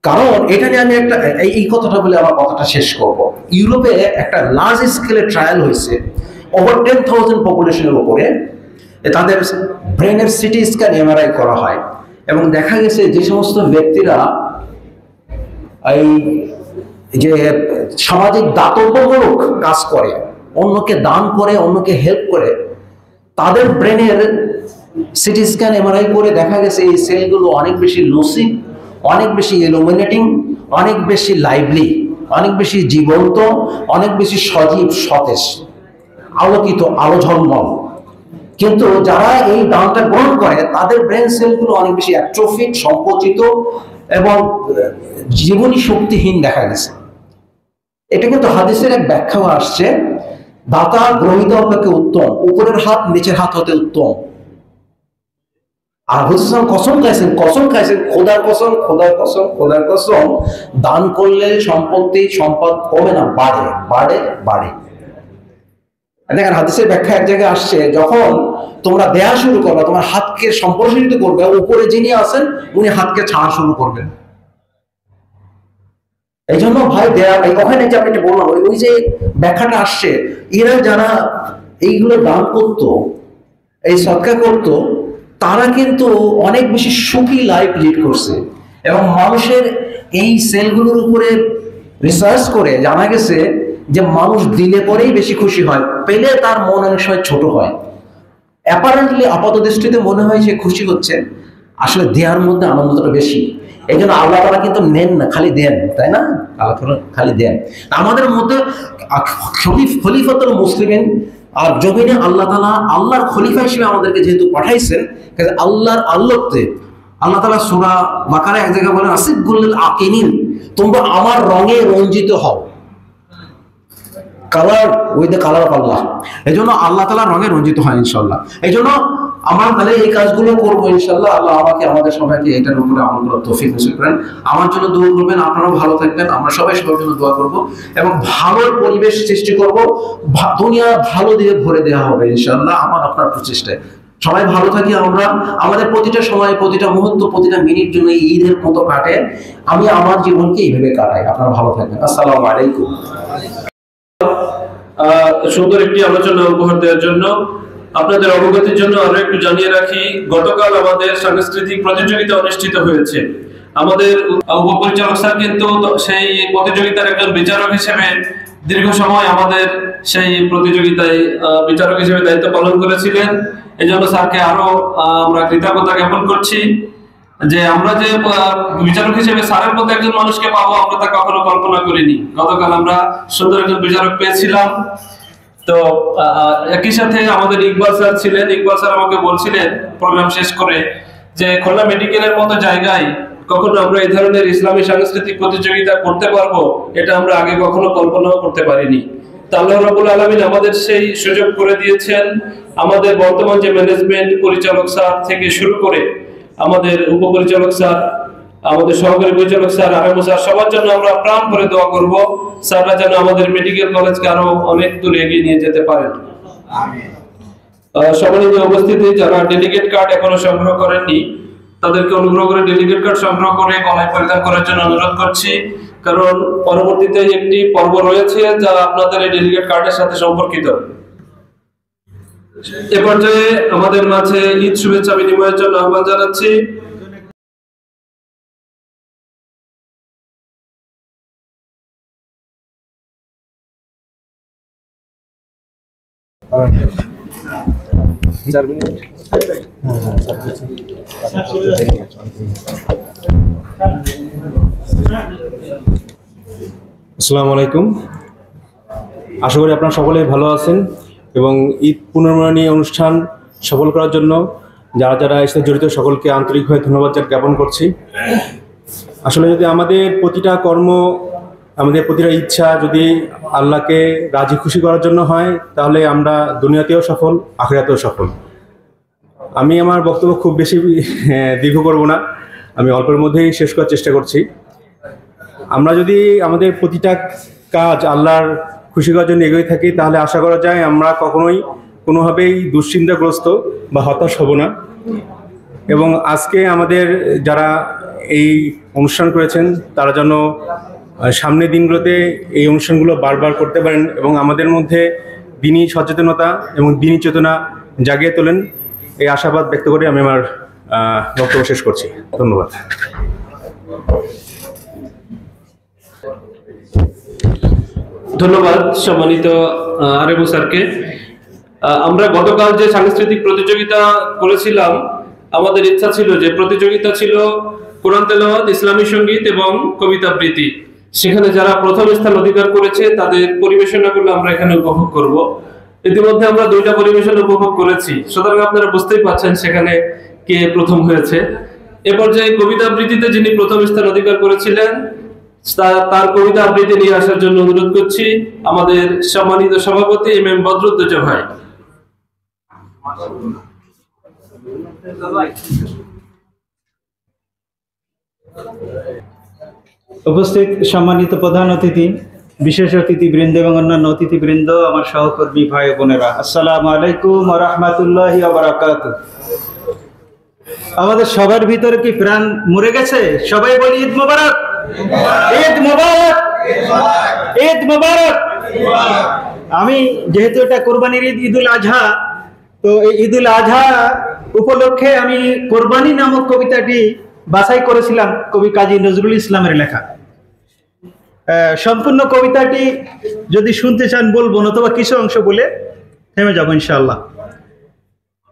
কারণ এটা নিয়ে আমি একটা এই কথাটা বলে আমার কথাটা শেষ করব। ইউরোপে একটা লার্জ স্কেলে ট্রায়াল হয়েছে, ওভার 10,000 পপুলেশনের উপরে। তাদের ব্রেনের সিটি স্ক্যান, এমআরআই করা হয়, এবং দেখা গেছে যে সমস্ত ব্যক্তিরা এই যে সামাজিক দাতব্যমূলক কাজ করে, অন্যকে দান করে, অন্যকে হেল্প করে, তাদের ব্রেনের সিটি স্ক্যান, এমআরআই করে দেখা গেছে এই সেলগুলো অনেক বেশি লুসিড, অনেক বেশি ইলুমিনেটিং, অনেক বেশি লাইভলি, অনেক বেশি জীবন্ত, অনেক বেশি সজীব, সতেজ, আলোকিত, আলো ঝলমল। কিন্তু যারা এই দানটা গ্রহণ করে, তাদের ব্রেন সেলগুলো অনেক বেশি অ্যাট্রোফিড, সংকুচিত এবং জীবনী শক্তিহীন দেখা গেছে। এটা কিন্তু হাদিসের এক ব্যাখ্যাও আসছে, দাতা গ্রহিতা অপেক্ষা উত্তম, উপরের হাত নিচের হাত হতে উত্তম। আর হুজুর কসম খাইছেন, খোদার কসম, খোদার কসম, খোদার কসম, দান করলে সম্পদ কমে না, বাড়ে, বাড়ে, বাড়ে। দেখেন হাদিসের ব্যাখ্যা এক জায়গায় আসছে, যখন তোমরা দেয়া শুরু করবে, তোমার হাতকে সম্প্রসারিত করবে, উপরে যিনি আছেন উনি হাতকে ছাড়া শুরু করবেন। এই জন্য ভাই দেয়া, ওখানে যে আমি বললাম, ওই যে ব্যাখ্যাটা আসছে, এরা যারা এইগুলো দান করতো, এই সদকা করতো, তারা কিন্তু অনেক বেশি সুখী লাইফ লিড করছে। এবং মানুষের এই সেলগুলোর উপরে রিসার্চ করে জানা গেছে যে মানুষ দিলে পরেই বেশি খুশি হয়, পেলে তার মন অনেক সময় ছোট হয়। অ্যাপারেন্টলি আপাত দৃষ্টিতে মনে হয় সে খুশি হচ্ছে, আসলে দেওয়ার মধ্যে আনন্দটা বেশি। এই জন্য আল্লাহ তাআলা কিন্তু নেন না, খালি দেন, তাই না? আল্লাহ তাআলা খালি দেন। আমাদের মধ্যে খলিফাতুল মুসলিমিন, আর জমিনে আল্লাহ তাআলা আল্লাহর খলিফা হিসেবে আমাদেরকে যেহেতু পাঠাইছেন, আল্লাহর আল্লাহতে আল্লাহ তাআলা সূরা বাকারা এক জায়গায় বলেন, আসিগুল আকিনিন, তোমরা আমার রঙে রঞ্জিত হও, colour with the colour of Allah. এই জন্য আল্লাহ তাআলার রঙে রঞ্জিত হয় ইনশাআল্লাহ। এই জন্য আমরা তাহলে এই কাজগুলো করবো ইনশাআল্লাহ। আল্লাহ আমাকে আমাদের সবাইকে এটার উপরে আমল করার তৌফিক নসিব করেন। আমার জন্য দোয়া করবেন, আপনারাও ভালো থাকবেন, আমরা সবাই সবার জন্য দোয়া করব এবং ভালো পরিবেশ সৃষ্টি করব, দুনিয়া ভালো দিয়ে ভরে দেওয়া হবে ইনশাআল্লাহ আমার আপনার প্রচেষ্টায়। সবাই ভালো থাকি আমরা, আমাদের প্রতিটা সময়, প্রতিটা মুহূর্ত, প্রতিটা মিনিট জন্য এই ঈদের মতো কাটে। আমি আমার জীবনকে এইভাবে কাটাই। আপনারা ভালো থাকবেন। আসসালামু আলাইকুম। সুন্দর একটি আলোচনা উপহার দেওয়ার জন্য আপনাদের অবগতির জন্য আরো একটু জানিয়ে রাখি, গতকাল আমাদের সাংস্কৃতিক প্রতিযোগিতা অনুষ্ঠিত হয়েছে। আমাদের উপপরিচালক স্যার কিন্তু সেই প্রতিযোগিতার একজন বিচারক হিসেবে দীর্ঘ সময় আমাদের সেই প্রতিযোগিতায় বিচারক হিসেবে দায়িত্ব পালন করেছিলেন। এই জন্য স্যারকে আরো আমরা কৃতজ্ঞতা জ্ঞাপন করছি যে আমরা যে বিচারক হিসেবে স্যারের মতো একজন মানুষকে পাবো আমরা তা কখনো কল্পনা করিনি। গতকাল আমরা সুন্দর একজন বিচারক পেয়েছিলাম। তো একই সাথে আমাদের ইকবাল স্যার ছিলেন। ইকবাল স্যার আমাকে বলছিলেন প্রোগ্রাম শেষ করে যে খুলনা মেডিকেলের মতো জায়গায় কখনো আমরা এই ধরনের ইসলামী সাংস্কৃতিক প্রতিযোগিতা করতে পারবো এটা আমরা আগে কখনো কল্পনাও করতে পারিনি। তা আল্লাহ রাব্বুল আলামিন আমাদের সেই সুযোগ করে দিয়েছেন। আমাদের বর্তমান যে ম্যানেজমেন্ট পরিচালক স্যার থেকে শুরু করে আমাদের উপপরিচালক স্যার, আমাদের সহকারী পরিচালক স্যার, আরএমও স্যার, সবার জন্য আমরা প্রাণ করে দোয়া করব স্যাররা যেন আমাদের মেডিকেল কলেজকে আরো অনেক দূর এগিয়ে নিয়ে যেতে পারেন। সম্মানিত উপস্থিতি, যারা ডেলিগেট কার্ড এখনো সংগ্রহ করেননি তাদেরকে অনুগ্রহ করে ডেলিগেট কার্ড সংগ্রহ করে গলায় পরিধান করার জন্য অনুরোধ করছি, কারণ পরবর্তীতে একটি পর্ব রয়েছে যা আপনাদের এই ডেলিগেট কার্ডের সাথে সম্পর্কিত। এ পর্যায়ে আমাদের মাঝে ঈদ শুভেচ্ছা বিনিময়ের জন্য আহ্বান জানাচ্ছি আসসালামু আলাইকুম। আশা করি আপনারা সকলেই ভালো আছেন এবং ঈদ পুনর্মিলনী অনুষ্ঠান সফল করার জন্য যারা যারা এসে জড়িত সকলকে আন্তরিকভাবে ধন্যবাদ জ্ঞাপন করছি। আসলে যদি আমাদের প্রতিটা কর্ম, আমাদের প্রতিটা ইচ্ছা যদি আল্লাহকে রাজি খুশি করার জন্য হয় তাহলে আমরা দুনিয়াতেও সফল, আখিরাতেও সফল। আমি আমার বক্তব্য খুব বেশি দীর্ঘ করব না, আমি অল্পের মধ্যেই শেষ করার চেষ্টা করছি। আমরা যদি আমাদের প্রতিটা কাজ আল্লাহর খুশি করার জন্য এগিয়ে থাকি তাহলে আশা করা যায় আমরা কখনোই কোনোভাবেই দুশ্চিন্তাগ্রস্ত বা হতাশ হব না। এবং আজকে আমাদের যারা এই অনুষ্ঠান করেছেন তারা যেন সামনের দিনগুলোতে এই অনুষ্ঠানগুলো বারবার করতে পারেন এবং আমাদের মধ্যে দিনী সচেতনতা এবং দিনী চেতনা জাগিয়ে তোলেন, এই আশাবাদ ব্যক্ত করে আমি আমার বক্তব্য শেষ করছি। ধন্যবাদ। ধন্যবাদ সম্মানিত আরএমও স্যারকে। আমরা গতকাল যে সাংস্কৃতিক প্রতিযোগিতা করেছিলাম, আমাদের ইচ্ছা ছিল যে প্রতিযোগিতা ছিল কোরআন তেলাওয়াত, ইসলামী সঙ্গীত এবং কবিতা আবৃত্তি। সেখানে যারা প্রথম স্থান অধিকার করেছে তাদের পরিবেশনাগুলো আমরা এখানে উপভোগ করব। ইতিমধ্যে আমরা 2টা পরিবেশন উপভোগ করেছি, সুতরাং আপনারা বুঝতেই পারছেন সেখানে কে প্রথম হয়েছে। এ পর্যায়ে কবিতা আবৃত্তিতে যিনি প্রথম স্থান অধিকার করেছিলেন তার কবিতা আবৃত্তি নিয়ে আসার জন্য অনুরোধ করছি আমাদের সম্মানিত সভাপতি এম এম বদরুদ্দোজা ভাই। উপস্থিত সম্মানিত প্রধান অতিথি, বিশেষ অতিথিবৃন্দ এবং অন্যান্য অতিথিবৃন্দ, আমার সহকর্মী ভাই বোনেরা, আসসালামু আলাইকুম ওয়া রাহমাতুল্লাহি ওয়া বারাকাতুহু। আমাদের সবার ভিতরে কি প্রাণ মরে গেছে? সবাই বলি ঈদ মোবারক, ঈদ মোবারক, ঈদ মোবারক। আমি যেহেতু এটা কোরবানির ঈদ, ঈদুল আজহা, তো এই ঈদুল আজহা উপলক্ষে আমি কোরবানি নামক কবিতাটি বাছাই করেছিলাম কবি কাজী নজরুল ইসলামের লেখা। সম্পূর্ণ কবিতাটি যদি শুনতে চান বলবো, অথবা কিছু অংশ বলে থেমে যাবো ইনশাআল্লাহ।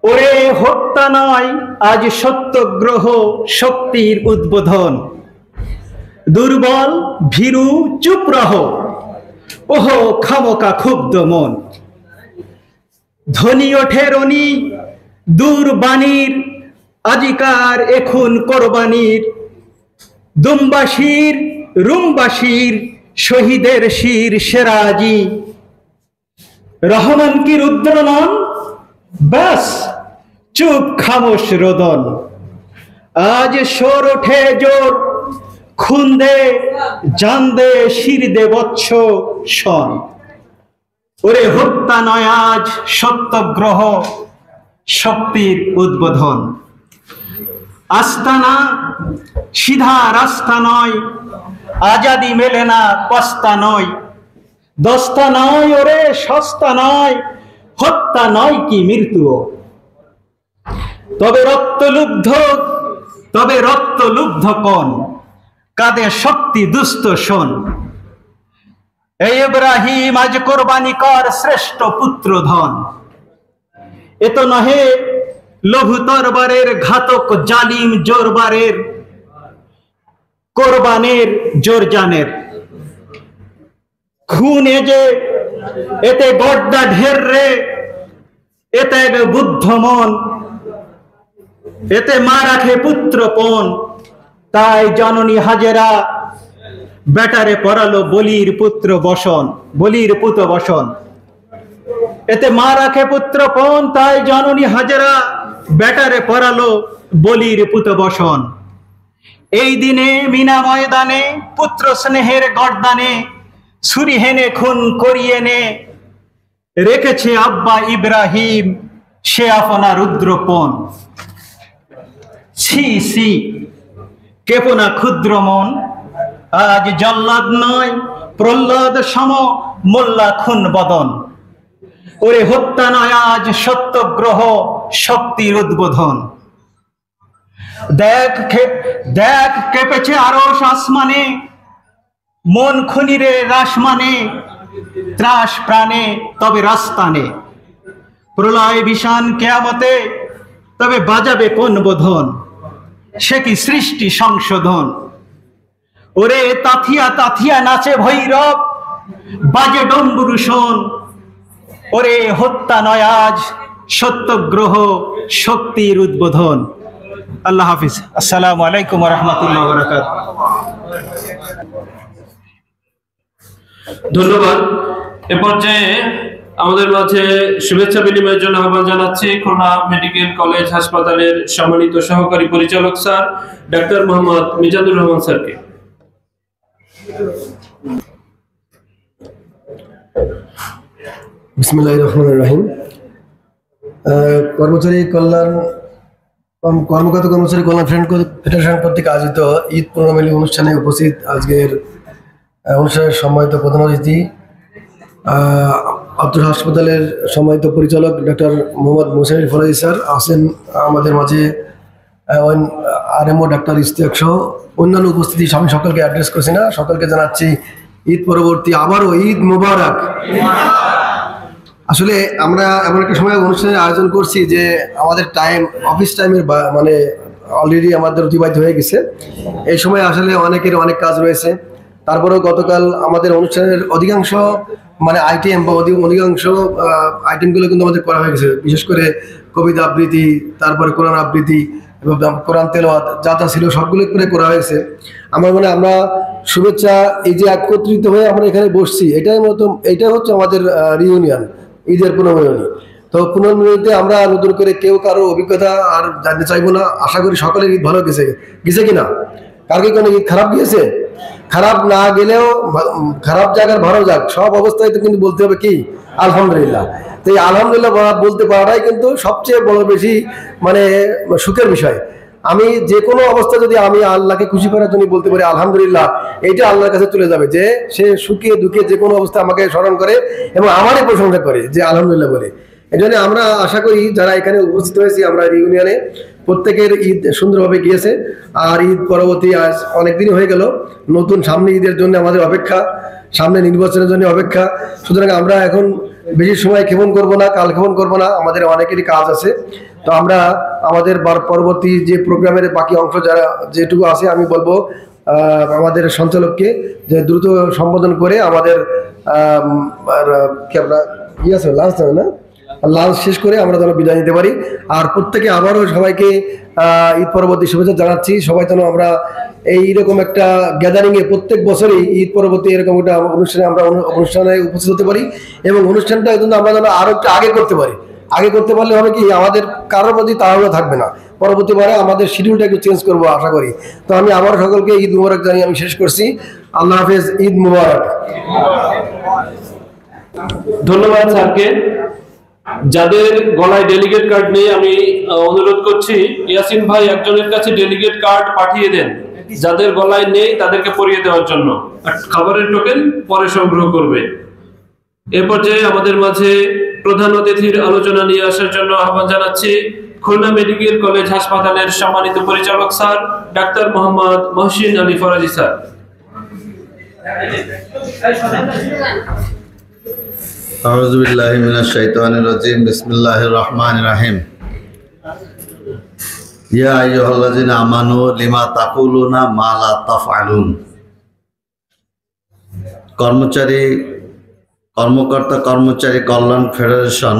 ওরে হত্যা নয় আজ সত্যগ্রহ, শক্তির উদ্বোধন, দুর্বল ভীরু চুপ রহ, ওহো খামোকা ক্ষুব্ধ মন। ধ্বনি ওঠে রনি দূরবাণীর, আজিকার এখন কোরবানির, দুমবাসীর রুমবাসীর শহীদের শির সেরাজি। রহমান কি রুদ্র নন? ব্যাস চুপ খামোশ রোদন। আজ সোর ওঠে জোর, খুন দে জান দে শির দে বৎস শন। ওরে হত্যা নয় আজ সত্যগ্রহ, শক্তির উদ্বোধন। আস্তানা সিধা রাস্তা নয়, আজাদি মেলে না পস্তা নয়। দস্তা নয় ওরে সস্তা নয়, হত্যা নয় কি মৃত্যুও। তবে রক্তলুব্ধ কোন, কাঁদে শক্তি দুষ্ট শোন। এই ইব্রাহিম আজ কোরবানি কর শ্রেষ্ঠ পুত্র ধন। এ তো নহে লঘু তরবারের ঘাতক জালিম জোরবারের, কোরবানের জোর জানের। খুনে যে এতে গড্ডা ঢের রে, এতে বুদ্ধ মন। এতে মা রাখে পুত্র পণ, তাই জননী হাজেরা বেটারে পড়ালো বলির পুত্র বসন, বলির পুত বসন। এতে মা রাখে পুত্র পণ, তাই জননী হাজেরা বেটারে পড়ালো বলির পুত বসন। এই দিনে মিনা ময়দানে পুত্র স্নেহের গর্দানে, ছুরি হেনে খুন করিয়ে নে। রেখেছে আব্বা ইব্রাহিম সে আপনা রুদ্রপণ। ছি ছি কেপনা ক্ষুদ্র মন, আজ জল্লাদ নয় প্রহ্লাদ সম মোল্লা খুন বদন। ওরে হত্যা নয় আজ সত্যগ্রহ, শক্তির উদ্বোধন। দেখ কেঁপেছে আরশ আসমানে, মন খুনিরে রাস মানে। ত্রাস প্রাণে তবে রাস্তানে, প্রলয় বিষান কেয়ামতে তবে বাজাবে কোন বোধন। সে কি সৃষ্টি সংশোধন। ওরে তাথিয়া তাথিয়া নাচে ভৈরব, বাজে ডম্বুরু শোন। ওরে হত্যা নয় আজ সত্যগ্রহ, শক্তির উদ্বোধন। আল্লাহ হাফিজ। আসসালামু আলাইকুম ওয়া রাহমাতুল্লাহি ওয়া বারাকাতুহু। ধন্যবাদ। এ পর্যায়ে আমাদের মাঝে শুভেচ্ছা বিনিময়ের জন্য আহ্বান জানাচ্ছি খুলনা মেডিকেল কলেজ হাসপাতালের সম্মানিত সহকারী পরিচালক স্যার ডাক্তার মোহাম্মদ মিজানুর রহমান স্যারকে। বিসমিল্লাহির রহমানির রহিম। কর্মচারী কল্যাণ ফেডারেশন কর্তৃক আয়োজিত ঈদ পূর্ণমিলনী অনুষ্ঠানে উপস্থিত আজকের অনুষ্ঠানের সম্মানিত প্রধান অতিথি আব্দুল হাসপাতালের সম্মানিত পরিচালক ডক্টর মোহাম্মদ মুসাইর ফরাজি স্যার আছেন আমাদের মাঝে, আরএমও ডাক্তার ইস্তিয়াক সহ অন্যান্য উপস্থিতি। আমি সকলকে অ্যাড্রেস করছি না, সকলকে জানাচ্ছি ঈদ পরবর্তী আবারও ঈদ মুবারক। আসলে আমরা এমন একটা সময় অনুষ্ঠানের আয়োজন করছি যে আমাদের অফিস টাইমের মানে অলরেডি আমাদের অতিবাহিত হয়ে গেছে। এই সময় আসলে অনেকের অনেক কাজ রয়েছে। তারপরেও গতকাল আমাদের অনুষ্ঠানের অধিকাংশ মানে আইটেম বা অধিকাংশ আইটেমগুলো কিন্তু আমাদের করা হয়ে গেছে। বিশেষ করে কবিতা আবৃত্তি, তারপরে কোরআন আবৃত্তি এবং কোরআন তেলাওয়াত যা যা ছিল সবগুলো করে করা হয়েছে। আমার মনে আমরা শুভেচ্ছা এই যে একত্রিত হয়ে আমরা এখানে বসছি, এটাই হচ্ছে আমাদের রিউনিয়ন, ঈদের পুনর্মিলনী। তো পুনর্মিলনীতে আমরা নতুন করে কেউ কারো অভিজ্ঞতা আর জানতে চাইবো না। আশা করি সকলের ঈদ ভালো গেছে কিনা? কার কি কোনো ঈদ খারাপ গিয়েছে? খারাপ না গেলেও খারাপ জায়গার ভালো যাক, সব অবস্থায় তো কিন্তু বলতে হবে কি আলহামদুলিল্লাহ। তো এই আলহামদুলিল্লাহ বলতে পারাটাই কিন্তু সবচেয়ে বড় বেশি মানে সুখের বিষয়। আমি যে কোনো অবস্থা যদি আমি আল্লাহকে খুশি করার জন্য বলতে পারি আলহামদুলিল্লাহ, এইটা আল্লাহর কাছে চলে যাবে যে সে সুখে দুঃখে যে কোনো অবস্থা আমাকে স্মরণ করে এবং আমারই প্রশংসা করে যে আলহামদুলিল্লাহ বলে। এই জন্য আমরা আশা করি যারা এখানে উপস্থিত হয়েছি আমরা ইউনিয়নে প্রত্যেকের ঈদ সুন্দরভাবে গিয়েছে। আর ঈদ পরবর্তী আজ অনেকদিনই হয়ে গেল, নতুন সামনে ঈদের জন্য আমাদের অপেক্ষা, সামনে নির্বাচনের জন্য অপেক্ষা। সুতরাং আমরা এখন বেশি সময় ক্ষেপণ করবো না, কাল ক্ষেপণ করবো না, আমাদের অনেকেরই কাজ আছে। তো আমরা আমাদের পরবর্তী যে প্রোগ্রামের বাকি অংশ যারা যেটুকু আছে আমি বলবো আমাদের সঞ্চালককে যে দ্রুত সম্বোধন করে আমাদের কি আপনার আছে লাস্ট হবে না, লাঞ্চ শেষ করে আমরা যেন বিদায় নিতে পারি। আর প্রত্যেকে আবারও সবাইকে ঈদ পরবর্তী শুভেচ্ছা জানাচ্ছি। সবাই যেন আমরা এইরকম একটা গ্যাদারিংয়ে প্রত্যেক বছরই ঈদ পরবর্তী এরকম একটা অনুষ্ঠানে উপস্থিত হতে পারি এবং অনুষ্ঠানটা কিন্তু আমরা যেন আরো একটু আগে করতে পারি। আগে করতে পারলে হবে কি আমাদের কারোর প্রতি তাড়াহুড়ো থাকবে না। পরবর্তীবারে আমাদের শিডিউলটা একটু চেঞ্জ করবো আশা করি। তো আমি আবার সকলকে ঈদ মুবারক জানিয়ে আমি শেষ করছি। আল্লাহ হাফেজ, ঈদ মুবারক। ধন্যবাদ স্যারকে। যাদের গলায় ডেলিগেট কার্ড নেই আমি অনুরোধ করছি ইয়াসিন ভাই একজনের কাছে ডেলিগেট কার্ড পাঠিয়ে দেন, যাদের গলায় নেই তাদেরকে পরিয়ে দেওয়ার জন্য। আর খাবারের টোকেন পরে সংগ্রহ করবে। এ পর্যায়ে আমাদের মাঝে প্রধান অতিথির আলোচনা নিয়ে আসার জন্য আহ্বান জানাচ্ছি খুলনা মেডিকেল কলেজ হাসপাতালের সম্মানিত পরিচালক sir doctor Mohammad Mohsin Ali Faraji sir. আউযু বিল্লাহি মিনাশ শাইতানির রাজিম। বিসমিল্লাহির রহমানির রহিম। ইয়া আইয়ুহাল্লাযিনা আমানু লিমা তাকুলুনা মা লা তাফআলুন। কর্মকর্তা কর্মচারী কল্যাণ ফেডারেশন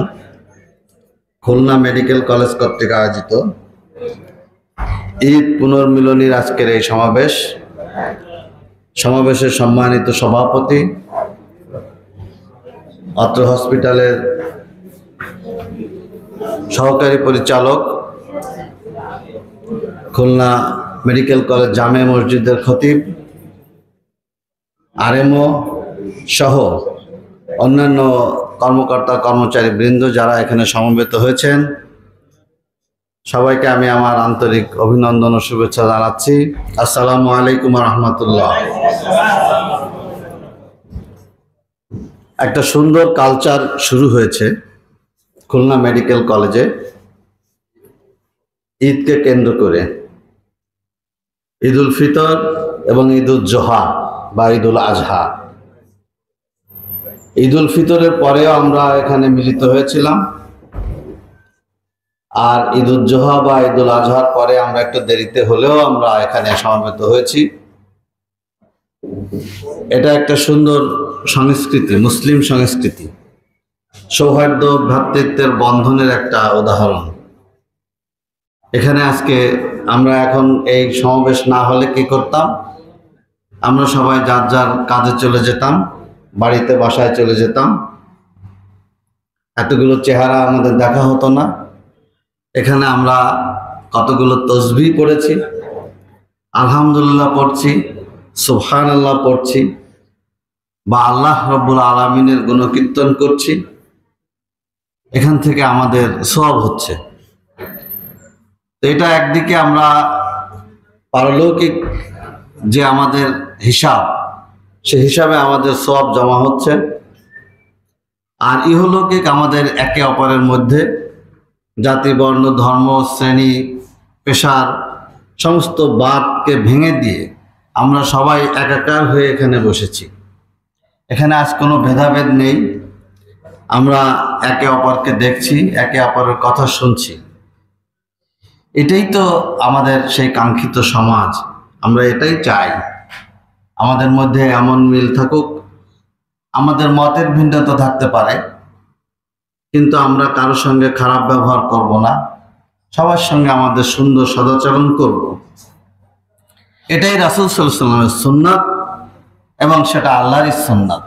খুলনা মেডিকেল কলেজ কর্তৃক আয়োজিত ঈদ পুনর্মিলনীর আজকের এই সমাবেশের সম্মানিত সভাপতি, অত্র হসপিটালের সহকারী পরিচালক, খুলনা মেডিকেল কলেজ জামে মসজিদের খতিব, আরএমও সহ অন্যান্য কর্মকর্তা কর্মচারী বৃন্দ যারা এখানে সমবেত হয়েছেন, সবাইকে আমি আমার আন্তরিক অভিনন্দন ও শুভেচ্ছা জানাচ্ছি। আসসালামু আলাইকুম ওয়া রাহমাতুল্লাহ। একটা সুন্দর কালচার শুরু হয়েছে খুলনা মেডিকেল কলেজে ঈদকে কেন্দ্র করে। ঈদ উল ফিতর এবং ঈদ উল জোহা বা ঈদ উল আজহা। ঈদ উল ফিতরের পরেও আমরা এখানে মিলিত হয়েছিলাম, আর ঈদ উল জোহা বা ঈদ উল আজহার পরে আমরা একটু দেরিতে হলেও আমরা এখানে সমবেত হয়েছি। এটা একটা সুন্দর সংস্কৃতি, মুসলিম সংস্কৃতি, সৌহার্দ্য ভ্রাতৃত্বের বন্ধনের একটা উদাহরণ। এখানে আজকে আমরা এখন এই সমাবেশ না হলে কি করতাম? আমরা সবাই যার যার কাজে চলে যেতাম, বাড়িতে বাসায় চলে যেতাম, এতগুলো চেহারা আমাদের দেখা হতো না। এখানে আমরা কতগুলো তসবিহ পড়েছি, আলহামদুলিল্লাহ পড়ছি, সুবহানাল্লাহ পড়ছি, বা আল্লাহ রব্বুল আলামিনের গুণকীর্তন করছি। এখান থেকে আমাদের সওয়াব হচ্ছে। তো এটা একদিকে আমরা পারলৌকিক যে আমাদের হিসাব, সে হিসাবে আমাদের সওয়াব জমা হচ্ছে, আর ইহলৌকিক আমাদের একে অপরের মধ্যে জাতি, বর্ণ, ধর্ম, শ্রেণী, পেশার সমস্ত বাদকে ভেঙে দিয়ে আমরা সবাই একাকার হয়ে এখানে বসেছি। এখানে আজ কোনো ভেদাভেদ নেই, আমরা একে অপরকে দেখছি, একে অপরের কথা শুনছি। এটাই তো আমাদের সেই কাঙ্ক্ষিত সমাজ। আমরা এটাই চাই, আমাদের মধ্যে এমন মিল থাকুক। আমাদের মতের ভিন্নতা থাকতে পারে, কিন্তু আমরা কারোর সঙ্গে খারাপ ব্যবহার করব না, সবার সঙ্গে আমাদের সুন্দর সদাচরণ করব। এটাই রাসূল সাল্লাল্লাহু আলাইহি ওয়াসাল্লামের সুন্নাত, এবং সেটা আল্লাহরই সুন্নাত।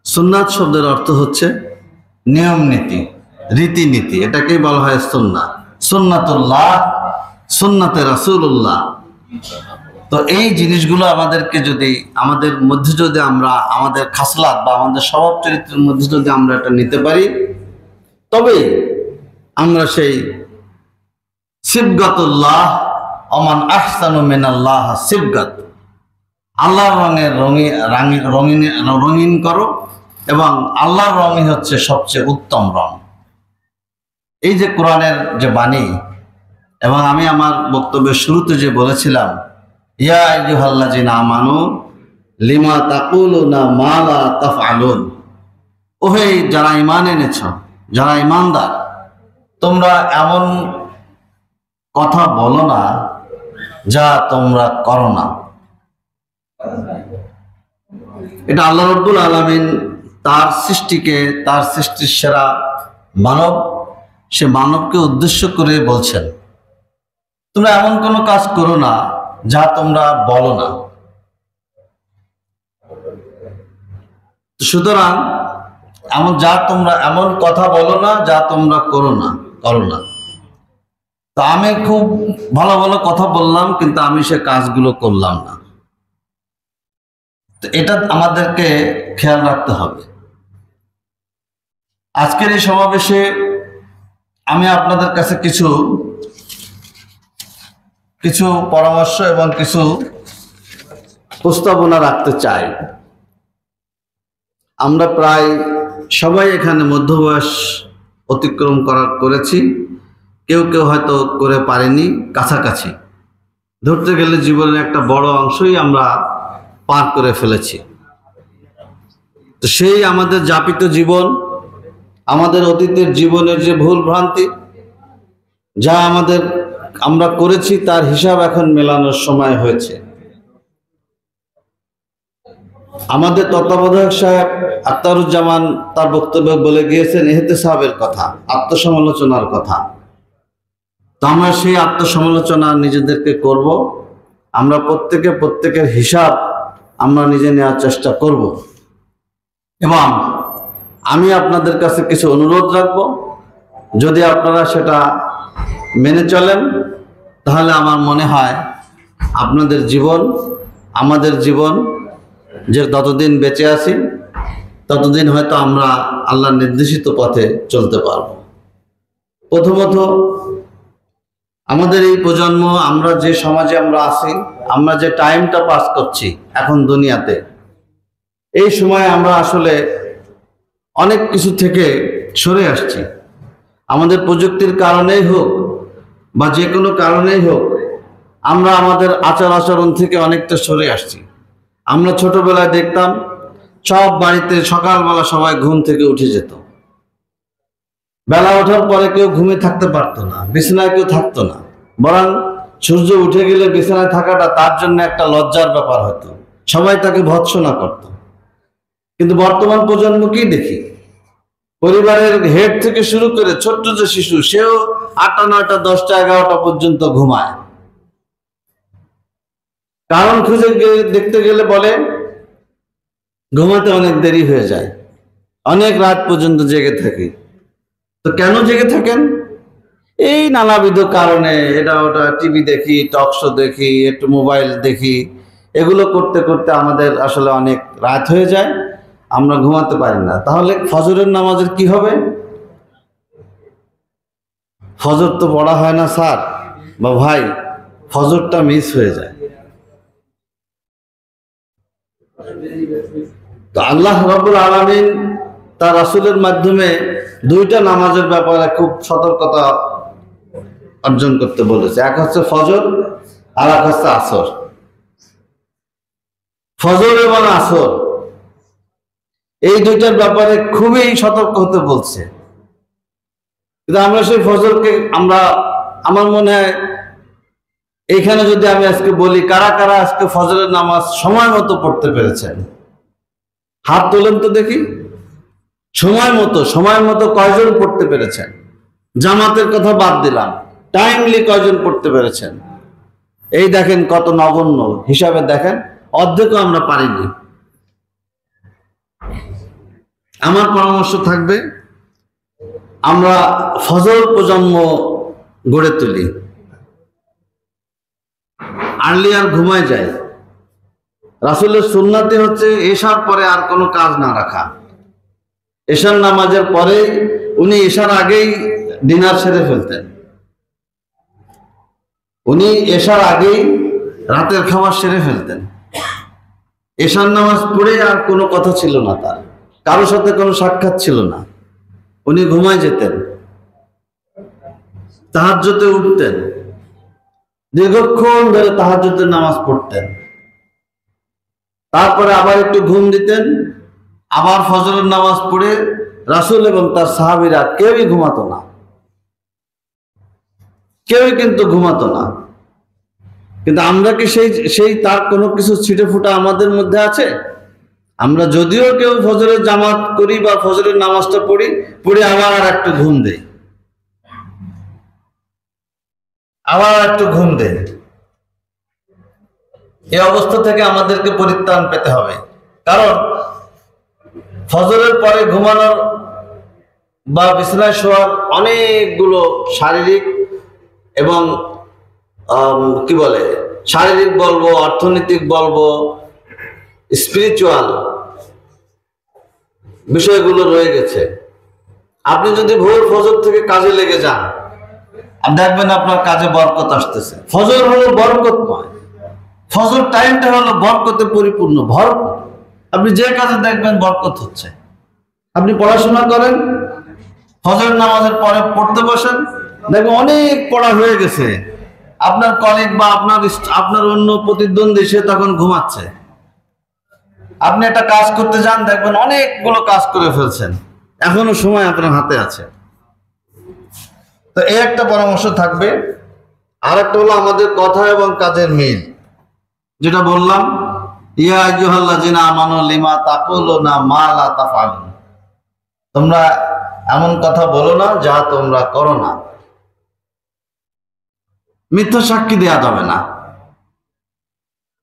সুন্নাত শব্দের অর্থ হচ্ছে নিয়ম নীতি, রীতিনীতি। এটাকেই বলা হয় সুন্নাত। সুন্নাতুল্লাহ, সুন্নাতে রাসূলুল্লাহ। তো এই জিনিসগুলো আমাদেরকে যদি, আমাদের মধ্যে যদি আমরা আমাদের খাসলাত বা আমাদের স্বভাব চরিত্রের মধ্যে যদি আমরা এটা নিতে পারি, তবে আমরা সেই সিবগাতুল্লাহ, ওমান আহসানু মিনাল্লাহ সিবগাত, আল্লাহর রঙের রঙিন করো, এবং আল্লাহর রঙই হচ্ছে সবচেয়ে উত্তম রং। এই যে কোরআনের যে বাণী, এবং আমি আমার বক্তব্যের শুরুতে যে বলেছিলাম, ইয়া আইয়ুহাল্লাযিনা আমানু লিমা তাকুলুনা মা লা তাফআলুন, ওহে যারা ঈমান এনেছ, যারা ঈমানদার, তোমরা এমন কথা বলো না যা তোমরা করো না। এটা আল্লাহ রাব্বুল আলামিন তার সৃষ্টিকে, তার সৃষ্টির সেরা মানব, সে মানবকে উদ্দেশ্য করে বলছেন, তোমরা এমন কোনো কাজ করো না যা তোমরা বলো না। সুতরাং এমন কথা বলো না যা তোমরা করো না। তো আমি খুব ভালো ভালো কথা বললাম, কিন্তু আমি সে কাজগুলো করলাম না। তো এটা আমাদেরকে খেয়াল রাখতে হবে। আজকের এই সমাবেশে আমি আপনাদের কাছে কিছু পরামর্শ এবং কিছু প্রস্তাবনা রাখতে চাই। আমরা প্রায় সবাই এখানে মধ্যবয়স অতিক্রম করেছি, কেউ কেউ হয়তো করে পারেনি, কাছাকাছি ধরতে গেলে জীবনের একটা বড় অংশই আমরা পার করে ফেলেছি। তো সেই আমাদের যাপিত জীবন, আমাদের অতীতের জীবনের যে ভুল ভ্রান্তি যা আমরা করেছি, তার হিসাব এখন মেলানোর সময় হয়েছে। আমাদের তত্ত্বাবধায়ক সাহেব আখতারুজ্জামান তার বক্তব্য বলে গিয়েছেন ইহতিসাবের কথা, আত্মসমালোচনার কথা। তো আমরা সেই আত্মসমালোচনা নিজেদেরকে করব। আমরা প্রত্যেকের হিসাব আমরা নিজে নেওয়ার চেষ্টা করব। এবং আমি আপনাদের কাছে কিছু অনুরোধ রাখব, যদি আপনারা সেটা মেনে চলেন তাহলে আমার মনে হয় আপনাদের জীবন, আমাদের জীবন, যে যতদিন বেঁচে আছি ততদিন হয়তো আমরা আল্লাহর নির্দেশিত পথে চলতে পারব। প্রথমত, আমাদের এই প্রজন্ম, আমরা যে সমাজে আমরা আছি, আমরা যে টাইমটা পাস করছি এখন দুনিয়াতে, এই সময় আমরা আসলে অনেক কিছু থেকে সরে আসছি। আমাদের প্রযুক্তির কারণেই হোক বা যে কোনো কারণেই হোক, আমরা আমাদের আচরণ থেকে অনেকটা সরে আসছি। আমরা ছোটবেলায় দেখতাম সব বাড়িতে সকালবেলা সবাই ঘুম থেকে উঠে যেত। বেলা ওঠার পরে কেউ ঘুমে থাকতে পারতো না, বিছানায় কেউ থাকতো না, বরং সূর্য উঠে গেলে বিছানায় থাকাটা তার জন্য একটা লজ্জার ব্যাপার হতো, সবাই তাকে ভৎসনা করত। কিন্তু বর্তমান প্রজন্ম কি দেখি, পরিবারের হেড থেকে শুরু করে ছোট্ট যে শিশু, সেও 8টা 9টা 10টা 11টা পর্যন্ত ঘুমায়। কারণ খুঁজে দেখতে গেলে বলে ঘুমাতে অনেক দেরি হয়ে যায়, অনেক রাত পর্যন্ত জেগে থাকি। তো কেন জেগে থাকেন? এই নানাবিধ কারণে, এটা ওটা, টিভি দেখি, টক শো দেখি, একটু মোবাইল দেখি, এগুলো করতে করতে আমাদের আসলে অনেক রাত হয়ে যায়, আমরা ঘুমাতে পারি না। তাহলে ফজরের নামাজের কি হবে? ফজর তো পড়া হয় না স্যার বা ভাই, ফজরটা মিস হয়ে যায়। তো আল্লাহ রাব্বুল আলামিন তার রাসূলের মাধ্যমে 2টা নামাজের ব্যাপারে খুব সতর্কতা অর্জন করতে বলেছে। এক হচ্ছে ফজর, আর এক হচ্ছে আসর। ফজর এবং আসর, এই 2টার ব্যাপারে খুবই সতর্ক হতে বলছে। কিন্তু আমরা সেই ফজরকে আমার মনে হয় এইখানে যদি আমি আজকে বলি, কারা কারা আজকে ফজরের নামাজ সময় মতো পড়তে পেরেছেন? হাত তোলেন তো দেখি। সময় মতো কয়জন পড়তে পেরেছেন? জামাতের কথা বাদ দিলাম, টাইমলি কয়জন পড়তে পেরেছেন? এই দেখেন কত নগণ্য, হিসাবে দেখেন অর্ধেকও আমরা পারিনি। আমার পরামর্শ থাকবে, আমরা ফজর প্রজন্ম গড়ে তুলি, আর্লি আর ঘুমায় যায়। রাসূলের সুন্নাতে হচ্ছে এশার পরে আর কোনো কাজ না রাখা। এশার নামাজের পরে উনি এশার আগেই ডিনার সেরে ফেলতেন, উনি এশার আগেই রাতের খাবার সেরে ফেলতেন। এশার নামাজ পড়ে আর কোনো কথা ছিল না, তার কারোর সাথে কোনো সাক্ষাৎ ছিল না, উনি ঘুমায় যেতেন। তাহাজ্জুদে উঠতেন, দীর্ঘক্ষণ ধরে তাহাজ্জুদের নামাজ পড়তেন, তারপরে আবার একটু ঘুম দিতেন, আবার ফজরের নামাজ পড়ে রাসূল এবং তার সাহাবীরা কেউই ঘুমাতো না, কেউই কিন্তু ঘুমাতো না। কিন্তু আমরা কি সেই তার কোনো কিছু ছিটে ফুটা আমাদের মধ্যে আছে? আমরা যদিও কেউ ফজরের জামাত করি বা ফজরের নামাজটা পড়ি আবার আর একটু ঘুম দেই, আবার একটু ঘুম দেই। এই অবস্থা থেকে আমাদেরকে পরিত্রাণ পেতে হবে। কারণ ফজরের পরে ঘুমানোর বা বিছানায় শোয়ার অনেকগুলো শারীরিক এবং কি বলে শারীরিক বলবো, অর্থনৈতিক বলবো, স্পিরিচুয়াল বিষয়গুলো রয়ে গেছে। আপনি যদি ভোর ফজর থেকে কাজে লেগে যান, দেখবেন আপনার কাজে বরকত আসতেছে। ফজর হলো বরকতময়, ফজর টাইমটা হলো বরকতে পরিপূর্ণ, ভরপুর। আপনি যে কাজে দেখবেন বরকত হচ্ছে। আপনি পড়াশোনা করেন, ফজর নামাজের পরে পড়তে বসেন, দেখবেন অনেক পড়া হয়ে গেছে। আপনার কলিগ বা আপনার অন্য প্রতিদ্বন্দ্বী সে তখন ঘুমাচ্ছে। আপনি একটা কাজ করতে যান, দেখবেন অনেকগুলো কাজ করে ফেলছেন, এখনো সময় আপনার হাতে আছে। তো এই একটা পরামর্শ থাকবে। আর একটা হলো আমাদের কথা এবং কাজের মিল, যেটা বললাম, ইয়া আইয়ুহাল্লাযিনা আমানু লিমা তাকুলুনা মা লা তাফআলুন। তোমরা এমন কথা বলো না যা তোমরা করো না। মিথ্যা সাক্ষী দেয়া যাবে না।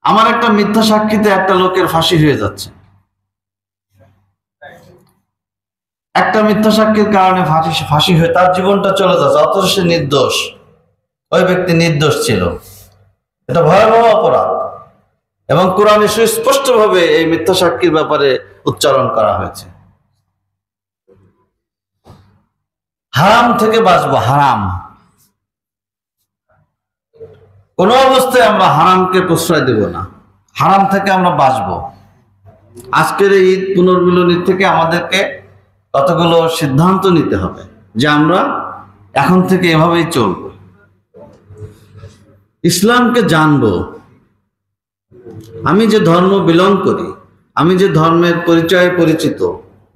আমার একটা মিথ্যা সাক্ষীতে একটা লোকের ফাঁসি হয়ে যাচ্ছে, একটা মিথ্যা সাক্ষীর কারণে ফাঁসি হয়ে তার জীবনটা চলে যাচ্ছে, অথচ সে নির্দোষ, ওই ব্যক্তি নির্দোষ ছিল। এটা ভয়াবহ অপরাধ এবং কোরআনে সুস্পষ্টভাবে এই মিথ্যা সাক্ষীর ব্যাপারে উচ্চারণ করা হয়েছে। হারাম থেকে বাঁচবো, হারাম কোন অবস্থায় আমরা হারামকে প্রশ্রয় দেব না, হারাম থেকে আমরা বাঁচবো। আজকের এই ঈদ পুনর্মিলনী থেকে আমাদেরকে কতগুলো সিদ্ধান্ত নিতে হবে যে আমরা এখন থেকে এভাবেই চলব, ইসলামকে জানবো। আমি যে ধর্ম বিলং করি, আমি যে ধর্মের পরিচয়ে পরিচিত,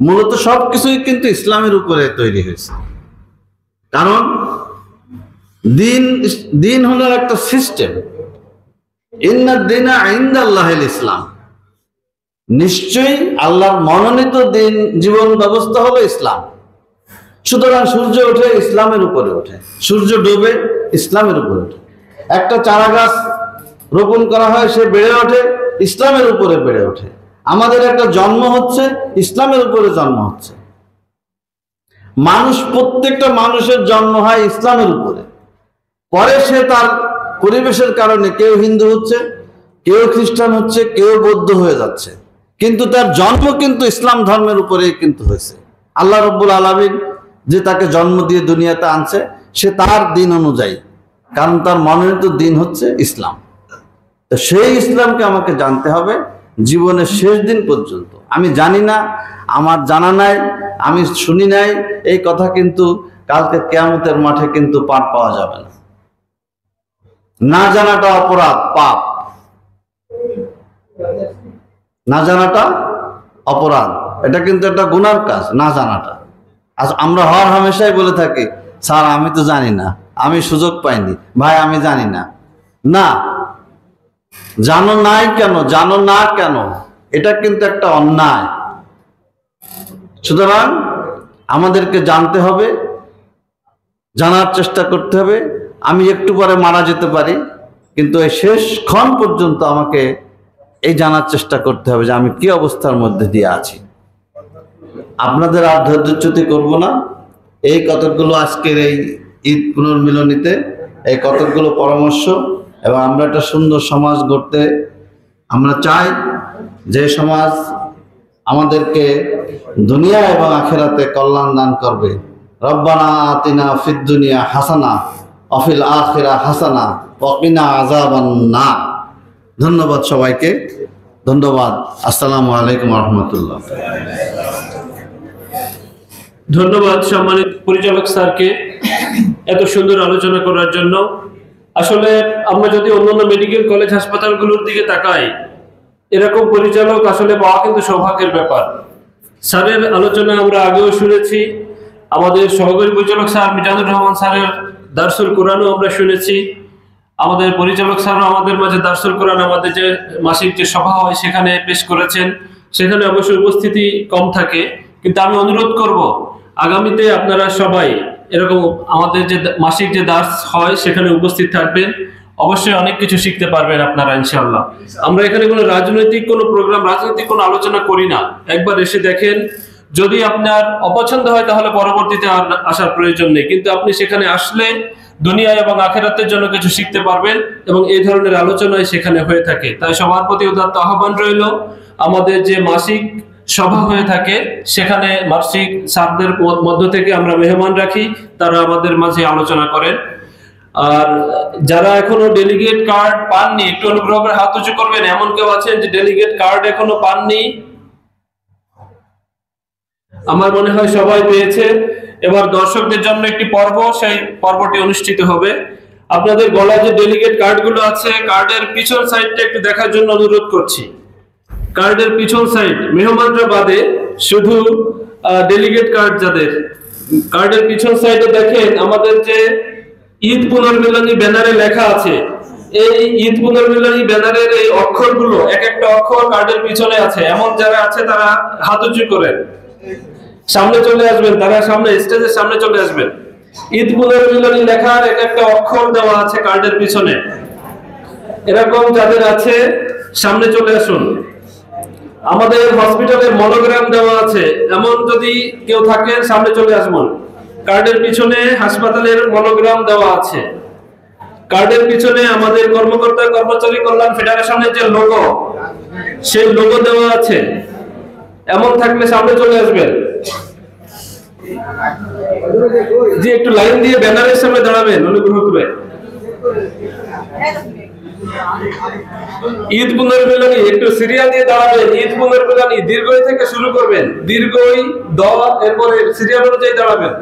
মূলত সবকিছুই কিন্তু ইসলামের উপরে তৈরি হয়েছে। কারণ দিন হলো একটা সিস্টেম। ইন্নাদ দীনা ইনদাল্লাহিল ইসলাম, নিশ্চয়ই আল্লাহর মনোনীত দিন জীবন ব্যবস্থা হলো ইসলাম। সুতরাং সূর্য ওঠে ইসলামের উপরে ওঠে, সূর্য ডোবে ইসলামের উপরে ওঠে। একটা চারা গাছ রোপণ করা হয়, সে বেড়ে ওঠে ইসলামের উপরে বেড়ে ওঠে। আমাদের একটা জন্ম হচ্ছে ইসলামের উপরে জন্ম হচ্ছে। মানুষ, প্রত্যেকটা মানুষের জন্ম হয় ইসলামের উপরে। পরে সে তার পরিবেশের কারণে কেউ হিন্দু হচ্ছে, কেউ খ্রিস্টান হচ্ছে, কেউ বৌদ্ধ হয়ে যাচ্ছে, কিন্তু তার জন্ম কিন্তু ইসলাম ধর্মের উপরেই কিন্তু হয়েছে। আল্লাহ রাব্বুল আলামিন যে তাকে জন্ম দিয়ে দুনিয়াতে আনছে, সে তার দিন অনুযায়ী, কারণ তার মনোনীত দিন হচ্ছে ইসলাম। তো সেই ইসলামকে আমাকে জানতে হবে জীবনের শেষ দিন পর্যন্ত। আমি জানি না, আমার জানা নাই, আমি শুনি নাই, এই কথা কিন্তু কালকে কিয়ামতের মাঠে কিন্তু পার পাওয়া যাবে না। না জানাটা অপরাধ, পাপ। না জানাটা অপরাধ, এটা কিন্তু একটা গুনার কাজ, না জানাটা। আজ আমরা হর হামেশাই বলে থাকি, স্যার আমি তো জানি না, আমি সুযোগ পাইনি, ভাই আমি জানি না। না, জানো নাই কেন, জানো না কেন, এটা কিন্তু একটা অন্যায়। সুতরাং আমাদেরকে জানতে হবে, জানার চেষ্টা করতে হবে। আমি একটু পরে মারা যেতে পারি, কিন্তু এই শেষ ক্ষণ পর্যন্ত আমাকে এই জানার চেষ্টা করতে হবে যে আমি কি অবস্থার মধ্যে দিয়ে আছি। আপনাদের আর ধৈর্যচ্যুতি করব না। এই কতকগুলো আজকের এই ঈদ পুনর্মিলনীতে এই কতকগুলো পরামর্শ, এবং আমরা একটা সুন্দর সমাজ গড়তে আমরা চাই, যে সমাজ আমাদেরকে দুনিয়া এবং আখিরাতে কল্যাণ দান করবে। রব্বানা আতিনা ফিদ দুনিয়া হাসানা ওয়া ফিল আখিরা হাসানা ওয়া কিনা আযাবান নার। ধন্যবাদ সবাইকে, ধন্যবাদ। আসসালামু আলাইকুম ওয়া রাহমাতুল্লাহ। ধন্যবাদ সম্মানিত পরিচালক স্যারকে এত সুন্দর আলোচনা করার জন্য। আসলে আমরা যদি অন্যান্য মেডিকেল কলেজ হাসপাতালগুলোর দিকে তাকাই, এরকম পরিচালক আসলে পাওয়া কিন্তু সৌভাগ্যের ব্যাপার। স্যারের আলোচনা আমরা আগেও শুনেছি, আমাদের সহকারী পরিচালক স্যার মিজানুর রহমান স্যারের দারসুল কোরআনও আমরা শুনেছি। আমাদের পরিচালক স্যারও আমাদের মাঝে দারসুল কোরআন, আমাদের যে মাসিক যে সভা হয় সেখানে পেশ করেছেন। সেখানে অবশ্যই উপস্থিতি কম থাকে, কিন্তু আমি অনুরোধ করব আগামীতে আপনারা সবাই এরকম আমাদের যে মাসিক যে দার্স হয় সেখানে উপস্থিত থাকবেন। অবশ্যই অনেক কিছু শিখতে পারবেন আপনারা ইনশাআল্লাহ। আমরা এখানে কোনো রাজনৈতিক কোনো প্রোগ্রাম, রাজনৈতিক কোনো আলোচনা করি না। একবার এসে দেখেন, যদি আপনার অপছন্দ হয় তাহলে পরবর্তীতে আর আসার প্রয়োজন নেই, কিন্তু আপনি সেখানে আসলে দুনিয়া এবং আখিরাতের জন্য কিছু শিখতে পারবেন এবং এই ধরনের আলোচনায় সেখানে হয়ে থাকে। তাই সবার প্রতি উদাত্ত আহ্বান রইল, আমাদের যে মাসিক সভা হয়ে থাকে সেখানে মাসিক স্যারদের মধ্য থেকে আমরা মেহমান রাখি, তারা আমাদের মাঝে আলোচনা করেন। আর যারা এখনো ডেলিগেট কার্ড পাননি, একটু অনুগ্রহ করে হাত উঁচু করবেন। এমন কেউ আছেন যে ডেলিগেট কার্ড এখনো পাননি? আমার মনে হয় সবাই পেয়েছে। এবার দর্শকদের জন্য একটি পর্ব, সেই পর্বটি অনুষ্ঠিত হবে। আপনাদের গলায় যে ডেলিগেট কার্ডগুলো আছে, কার্ডের পিছন সাইডটা একটু দেখার জন্য অনুরোধ করছি। কার্ডের পিছন সাইড, মেহমানরা বাদে শুধু ডেলিগেট কার্ড যাদের, কার্ডের পিছন সাইডে দেখেন আমাদের যে ঈদ পুনর্মিলনী ব্যানারে লেখা আছে, এই ঈদ পুনর্মিলনী ব্যানারের এই অক্ষরগুলো, এক একটা অক্ষর কার্ডের পিছনে আছে। এমন যারা আছে তারা হাত উঁচু করেন, সামনে চলে আসবেন, তারা সামনে স্টেজের সামনে চলে আসবেন। ঈদ পুনর্মিলনী লেখার এক একটা অক্ষর দেওয়া আছে কার্ডের পিছনে। এরকম যাদের আছে সামনে চলে আসুন। আমাদের হসপিটালের মনোগ্রাম দেওয়া আছে, এমন যদি কেউ থাকে সামনে চলে আসবেন। কার্ডের পিছনে হাসপাতালের মনোগ্রাম দেওয়া আছে। কার্ডের পিছনে আমাদের কর্মকর্তা কর্মচারী কল্যাণ ফেডারেশনের যে লোগো, সেই লোগো দেওয়া আছে। এমন থাকলে সামনে চলে আসবেন। যে একটু লাইন দিয়ে ব্যানারের সামনে দাঁড়াবেন অনুগ্রহ করে। ঈদ পুনর্মিলনী একটু সিরিয়াল দিয়ে দাঁড়াবেন। ঈদ পুনর্মিলনী দীর্ঘই থেকে শুরু করবেন, দীর্ঘই দ, এরপরে সিরিয়াল অনুযায়ী দাঁড়াবেন।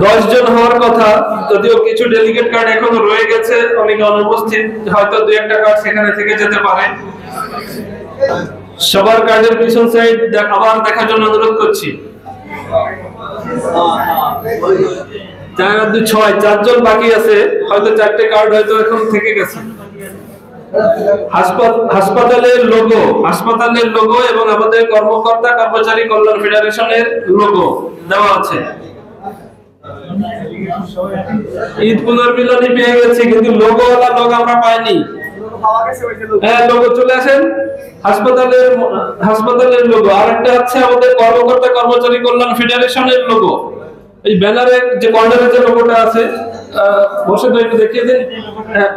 দশ জন হওয়ার কথা, যদিও কিছু ডেলিগেট কার্ড এখনো রয়ে গেছে, অনেকে অনুপস্থিত, হয়তো দুই একটা কার্ড সেখানে থেকে যেতে পারে। সবার কার্ডের পিছন সাইড আবার দেখার জন্য অনুরোধ করছি। 4 আর 2 6, 4 জন বাকি আছে, হয়তো 4টে কার্ড হয়তো এখন থেকে গেছে। হাসপাতালের লোগো এবং আমাদের কর্মকর্তা কর্মচারী কল্যাণ ফেডারেশনের লোগো দেওয়া আছে। ঈদ পুনর্মিলনী পেয়ে গেছি, কিন্তু লোগোওয়ালা লোগো আমরা পাইনি। হ্যাঁ, লোগো চলে আসেন। হাসপাতালের লোগো, আর একটা হচ্ছে আমাদের কর্মকর্তা কর্মচারী কল্যাণ ফেডারেশনের লোগো। এই ব্যানারের যে কর্নারে যে লোগোটা আছে, বসে তো একটু দেখিয়ে দিন।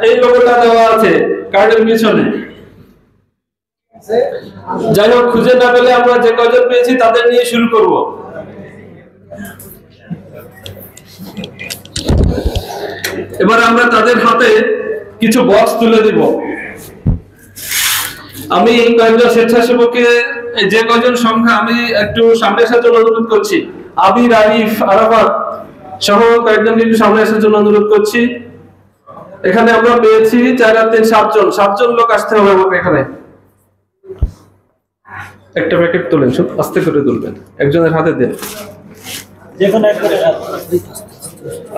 এই লোগোটা দেওয়া আছে কার্ডের পিছনে। যাই হোক, খুঁজে না পেলে আমরা যে কয়জন পেয়েছি তাদের নিয়ে শুরু করব। এবার আমরা তাদের হাতে কিছু বক্স তুলে দিব। আমি কয়েকজন স্বেচ্ছাসেবককে, যে কয়জন সংখ্যা, আমি একটু সামনে আসার জন্য অনুরোধ করছি। আবির, আরিফ, আরাফাত সহ কয়েকজনকে একটু সামনে আসার জন্য অনুরোধ করছি। এখানে আমরা পেয়েছি 4 আর 3 7 জন লোক আসতে হবে আমাকে এখানে। একটা প্যাকেট তুলেন, আস্তে করে তুলবেন, একজনের হাতে দেন।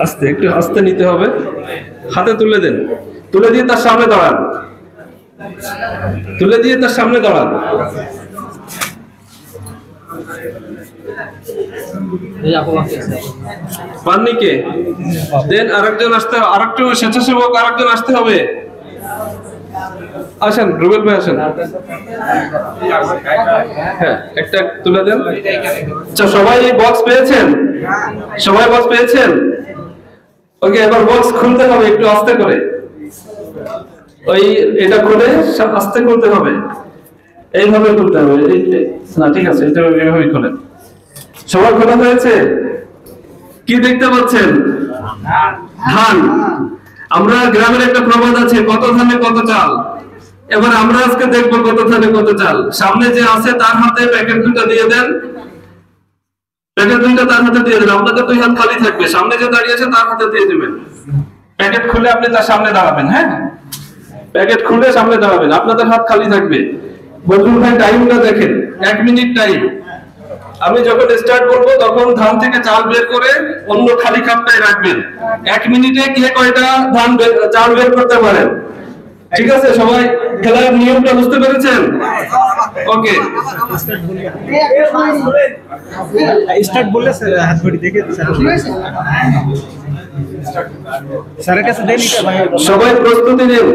আস্তে, একটু আস্তে নিতে হবে, হাতে তুলে দেন। তুলে দিয়ে তার সামনে দাঁড়ান, পাননি কে? দেন আরেকজন আসতে, আরেকটু স্বেচ্ছাসেবক আরেকজন আসতে হবে। আসেন রুবেল ভাই, আসেন। হ্যাঁ, একটা তুলে দেন। আচ্ছা, সবাই বক্স পেয়েছেন? ওকে, এবার বক্স খুলতে হবে একটু আস্তে করে। এটা খুলে আস্তে খুলতে হবে, এইভাবে খুলতে হবে। না, ঠিক আছে, এটা এইভাবে খোলেন। সবার খোলা হয়েছে? কি দেখতে পাচ্ছেন? ধান। আমরা গ্রামের একটা প্রবাদ আছে, কত ধানে কত চাল। এবার আমরা আজকে দেখবো কত ধানে কত চাল। সামনে যে আছে তার হাতে প্যাকেট 2টা দিয়ে দেন, তার হাতে দিয়ে দেন। আপনাদের 2 হাত খালি থাকবে, সামনে যে দাঁড়িয়ে আছে তার হাতে দিয়ে দেবেন। প্যাকেট খুলে আপনি তার সামনে দাঁড়াবেন। হ্যাঁ, প্যাকেট খুলে সামনে দাঁড়াবেন, আপনাদের হাত খালি থাকবে। বদরুল ভাই টাইমটা দেখেন, 1 মিনিট টাইম। আমি যখন স্টার্ট করব তখন ধান থেকে চাল বের করে অন্য খালি খাপটায় রাখবেন। 1 মিনিটে কে কয়টা চাল বের করতে পারেন? ঠিক আছে, সবাই খেলার নিয়মটা বুঝতে পেরেছেন? ওকে, স্টার্ট বললে স্যার হাত ঘড়ি দেখে স্যারের কাছে দেন এটা ভাই, সবাই প্রস্তুতি নিন।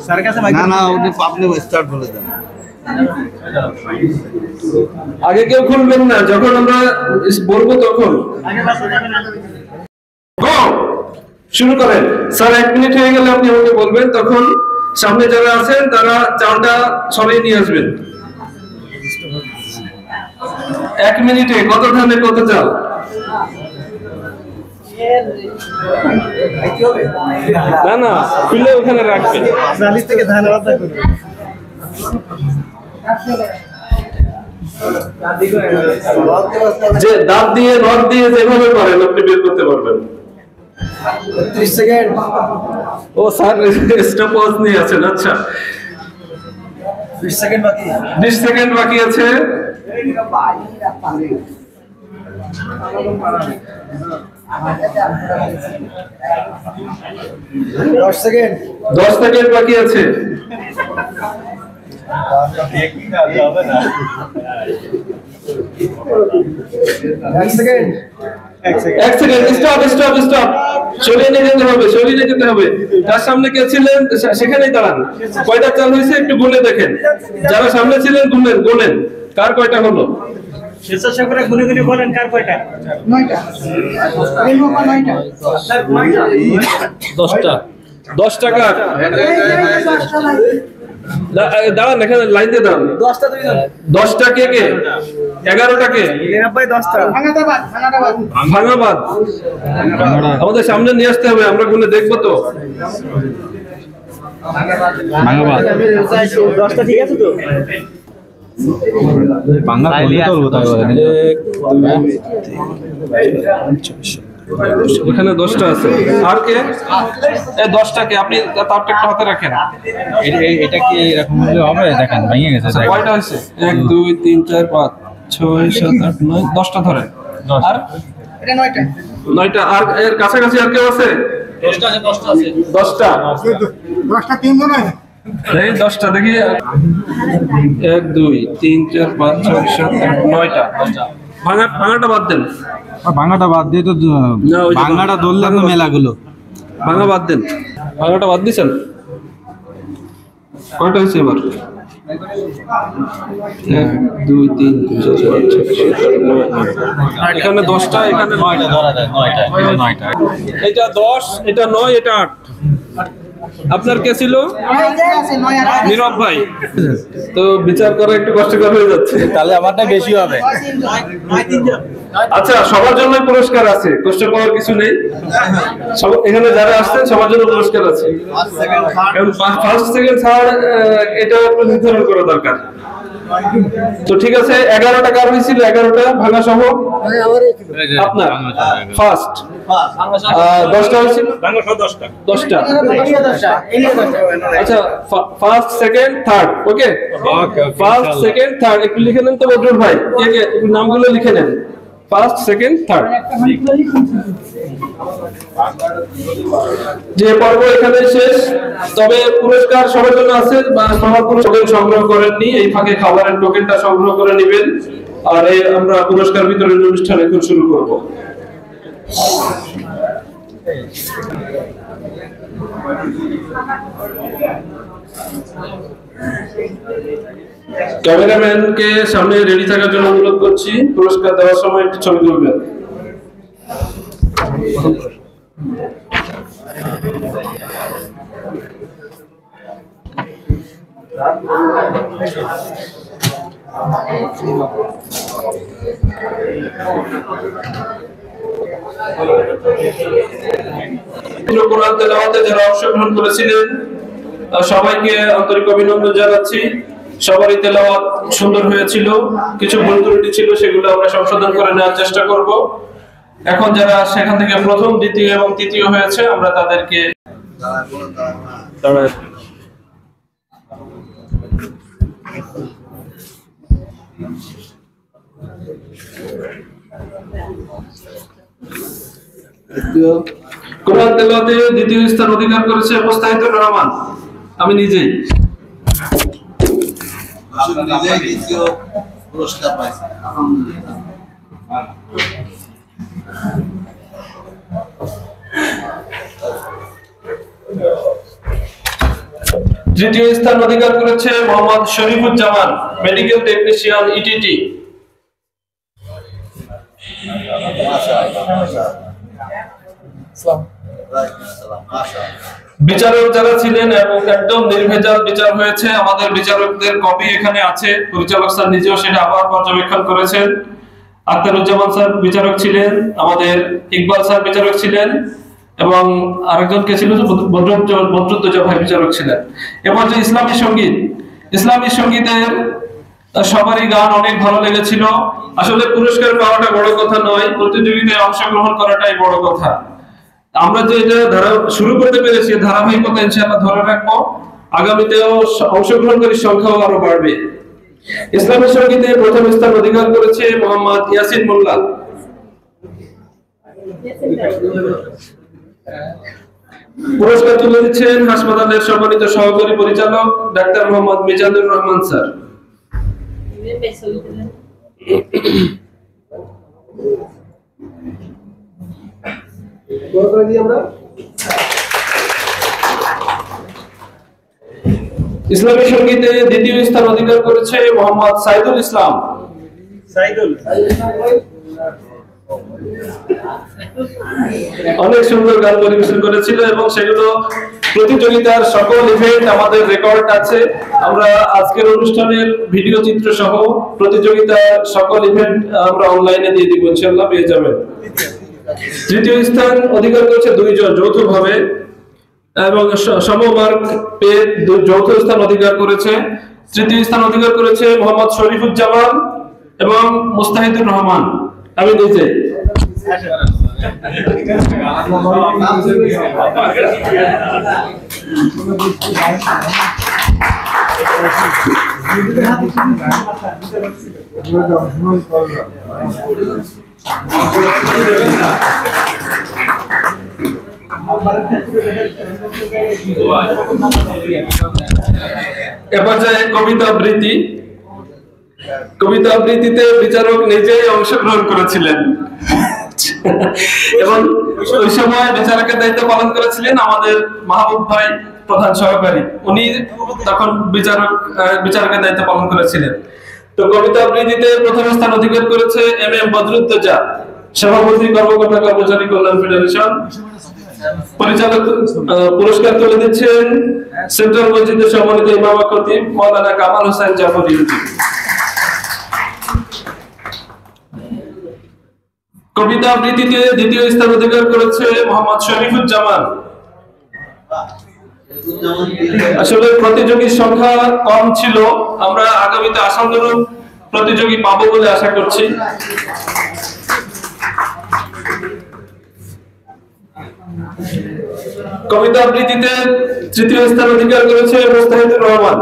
স্যারের কাছে না না, আপনি স্টার্ট বলে দেন। আগে কেউ খুলবেন না, যখন আমরা বলবো তখন Go! শুরু করেন। স্যার 1 মিনিট হয়ে গেলে আপনি আমাকে বলবেন, তখন সামনে যারা আছেন তারা চালটা সরিয়ে নিয়ে আসবেন। 1 মিনিটে কত ধানে কত চাল? না না, খুলে ওখানে রাখবেন। 40 থেকে ধান আলাদা করুন। যে দাঁত দিয়ে নখ দিয়ে যেভাবে করেন আপনি বের করতে পারবেন। 30 সেকেন্ড। ও স্যার স্টপওয়াচ নিয়ে আছেন, আচ্ছা 20 সেকেন্ড বাকি। 20 সেকেন্ড বাকি আছে। দশ সেকেন্ড। 10 সেকেন্ড বাকি আছে। 1 second. 1 second. Stop stop stop. সরিয়ে নিয়ে যেতে হবে, সরিয়ে নিয়ে যেতে হবে। তার সামনে কে ছিলেন সেখানেই দাঁড়ান। কয়টা চাল হয়েছে একটু গুনে দেখেন। যারা সামনে ছিলেন গুনেন, গুনেন কার কয়টা হলো। স্বেচ্ছাসেবকরা গুনে গুনে বলেন কার কয়টা? 9টা। 9টা। 10টা। 10 টাকা। দাঁড়ান, এখানে লাইন দিয়ে দাঁড়ান। 10টা কে কে? 11টা কে? 10টা। ভাঙাবাদ। আমাদের সামনে নিয়ে আসতে হবে, আমরা গুনে দেখবো তো। 10টা ঠিক আছে তো? এখানে 10টা আছে। আর কে? এই 10টা কে? আপনি তারটা একটু হাতে রাখেন। এটা কি এরকম হলে হবে? দেখেন ভেঙে গেছে। কয়টা হয়েছে? 1 2 3 4 5 6 7 8 9 10টা ধরেন। আর এটা 9টা। 9টা। আর এর কাছাকাছি আর কেউ আছে? 10টা আছে। 10টা। 10টা 3 জন আছে। এই 10টা দেখি। 1 2 3 4 5 6 7 8 9টা। ভাঙাটা বাদ দেন। ভাঙাটা বাদ দিয়ে তো না, ওই যে ভাঙাটা ধরলে তো মেলাগুলো। ভাঙা বাদ দেন। ভাঙাটা বাদ দিছেন? কয়টা হয়েছে এবার? 1 2 3 4 5 6 7 8 9। এখানে 10টা, এখানে 9টা ধরা যায় 9টা। এটা 10, এটা 9, এটা 8। আপনার কে ছিল? নীরব ভাই। তো বিচার করা একটু কষ্টকর হয়ে যাচ্ছে। তাহলে আমারটা বেশি হবে। আচ্ছা, সবার জন্য পুরস্কার আছে, কষ্ট পাওয়ার কিছু নেই। এখানে যারা আসছেন সবার জন্য পুরস্কার আছে। ফার্স্ট সেকেন্ড থার্ড এটা একটু নির্ধারণ করা দরকার। তো ঠিক আছে, 11টা কার হয়েছিল? 11টা ভাঙা সহ আপনার ফার্স্ট। 10টা হয়েছিল? 10টা। আচ্ছা, ফার্স্ট সেকেন্ড থার্ড। ওকে, ফার্স্ট সেকেন্ড থার্ড একটু লিখে নেন তো বদরুল ভাই, কে কে নামগুলো লিখে নেন। First second third. যে পর্ব এখানে শেষ, তবে পুরস্কার সবার জন্য আছে। সবার পুরস্কার সংগ্রহ করেননি, এই ফাঁকে খাবারের টোকেনটা সংগ্রহ করে নেবেন। আর আমরা পুরস্কার বিতরণ অনুষ্ঠান এখন শুরু করব। ক্যামেরাম্যানকে সামনে রেডি থাকার জন্য অনুরোধ করছি। পুরস্কার দেওয়ার সময় একটু ছবি তুলবেন। কোরআন তেলাওয়াতে যারা অংশগ্রহণ করেছিলেন সবাইকে আন্তরিক অভিনন্দন জানাচ্ছি। সবারই তেলাওয়াত সুন্দর হয়েছিল। কিছু ভুল ত্রুটি ছিল, সেগুলো আমরা সংশোধন করে নেওয়ার চেষ্টা করব। এখন যারা সেখান থেকে প্রথম, দ্বিতীয় এবং তৃতীয় হয়েছে, আমরা তাদেরকে কোরআন তেলাওয়াতে দ্বিতীয় স্থান অধিকার করেছে মুস্তাহিদুর রহমান। আমি নিজেই। পুরস্কার পাইছি আলহামদুলিল্লাহ। তৃতীয় স্থান অধিকার করেছে Mohammad Sharifuzzaman, medical technician, ETT. বিচারক যারা ছিলেন এবং একদম নির্ভেজাল বিচার হয়েছে, আমাদের বিচারকদের কপি এখানে আছে, পরিচালক স্যার নিজেও সেটা আবার পর্যবেক্ষণ করেছেন। আখতারুজ্জামান স্যার বিচারক ছিলেন, আমাদের ইকবাল স্যার বিচারক ছিলেন এবং আরেকজন কে ছিল বদরুদ্দোজা ভাই বিচারক ছিলেন। এবার যে ইসলামী সঙ্গীত, ইসলামী সঙ্গীতের সবারই গান অনেক ভালো লেগেছিল। আসলে পুরস্কার পাওয়াটা বড় কথা নয়, প্রতিযোগিতায় অংশগ্রহণ করাটাই বড় কথা। আমরা যে এটা শুরু করতে পেরেছি, ধারাবাহিকতা ইনশাআল্লাহ ধরে রাখবো, আগামীতেও অংশগ্রহণকারীর সংখ্যাও আরো বাড়বে। ইসলামী সঙ্গীতে প্রথম স্থান অধিকার করেছে মোহাম্মদ ইয়াসিন মোল্লা। পুরস্কার তুলে দিচ্ছেন হাসপাতালের সম্মানিত সহকারী পরিচালক ডাক্তার মোহাম্মদ মিজানুর রহমান স্যার। ইসলামী সঙ্গীতে দ্বিতীয় স্থান অধিকার করেছে মোহাম্মদ সাইদুল ইসলাম। অনেক সুন্দর গান পরিবেশন করেছিল এবং সেগুলো প্রতিযোগিতার সকল ইভেন্ট আমাদের রেকর্ড আছে। আমরা আজকের অনুষ্ঠানের ভিডিও চিত্র সহ প্রতিযোগিতার সকল ইভেন্ট আমরা অনলাইনে দিয়ে দিব, ইনশাআল্লাহ পেয়ে যাবেন। তৃতীয় স্থান অধিকার করেছে দুইজন যৌথভাবে এবং সমমার্ক পেয়ে যৌথ স্থান অধিকার করেছে। তৃতীয় স্থান অধিকার করেছে মোহাম্মদ শরীফুজ্জামান এবং মুস্তাহিদুর রহমান, আমি নিজে। এবার যায় কবিতা আবৃত্তি। কবিতা আবৃত্তিতে বিচারক নিজেই অংশগ্রহণ করেছিলেন এবং ওই সময় বিচারকের দায়িত্ব পালন করেছিলেন আমাদের মাহবুব ভাই, প্রধান সহকারী। উনি তখন বিচারকের দায়িত্ব পালন করেছিলেন। তো কবিতা আবৃত্তিতে প্রথম স্থান অধিকার করেছে এম বদরুদ্দোজা, সভাপতি কর্মকর্তা কর্মচারী কল্যাণ ফেডারেশন। পরিচালক পুরস্কার তুলে দিচ্ছেন সেন্ট্রাল মসজিদের সম্মানিত ইমাম খতিব মাওলানা কামাল হোসেন জাফরি। কবিতা আবৃত্তিতে দ্বিতীয় স্থান অধিকার করেছে মোহাম্মদ শরীফুজ্জামান। আসলে প্রতিযোগীর সংখ্যা কম ছিল, আমরা আগামীতে আশানুরূপ প্রতিযোগী পাবো বলে আশা করছি। কবিতা আবৃত্তিতে তৃতীয় স্থান অধিকার করেছে মুস্তাহিদুর রহমান।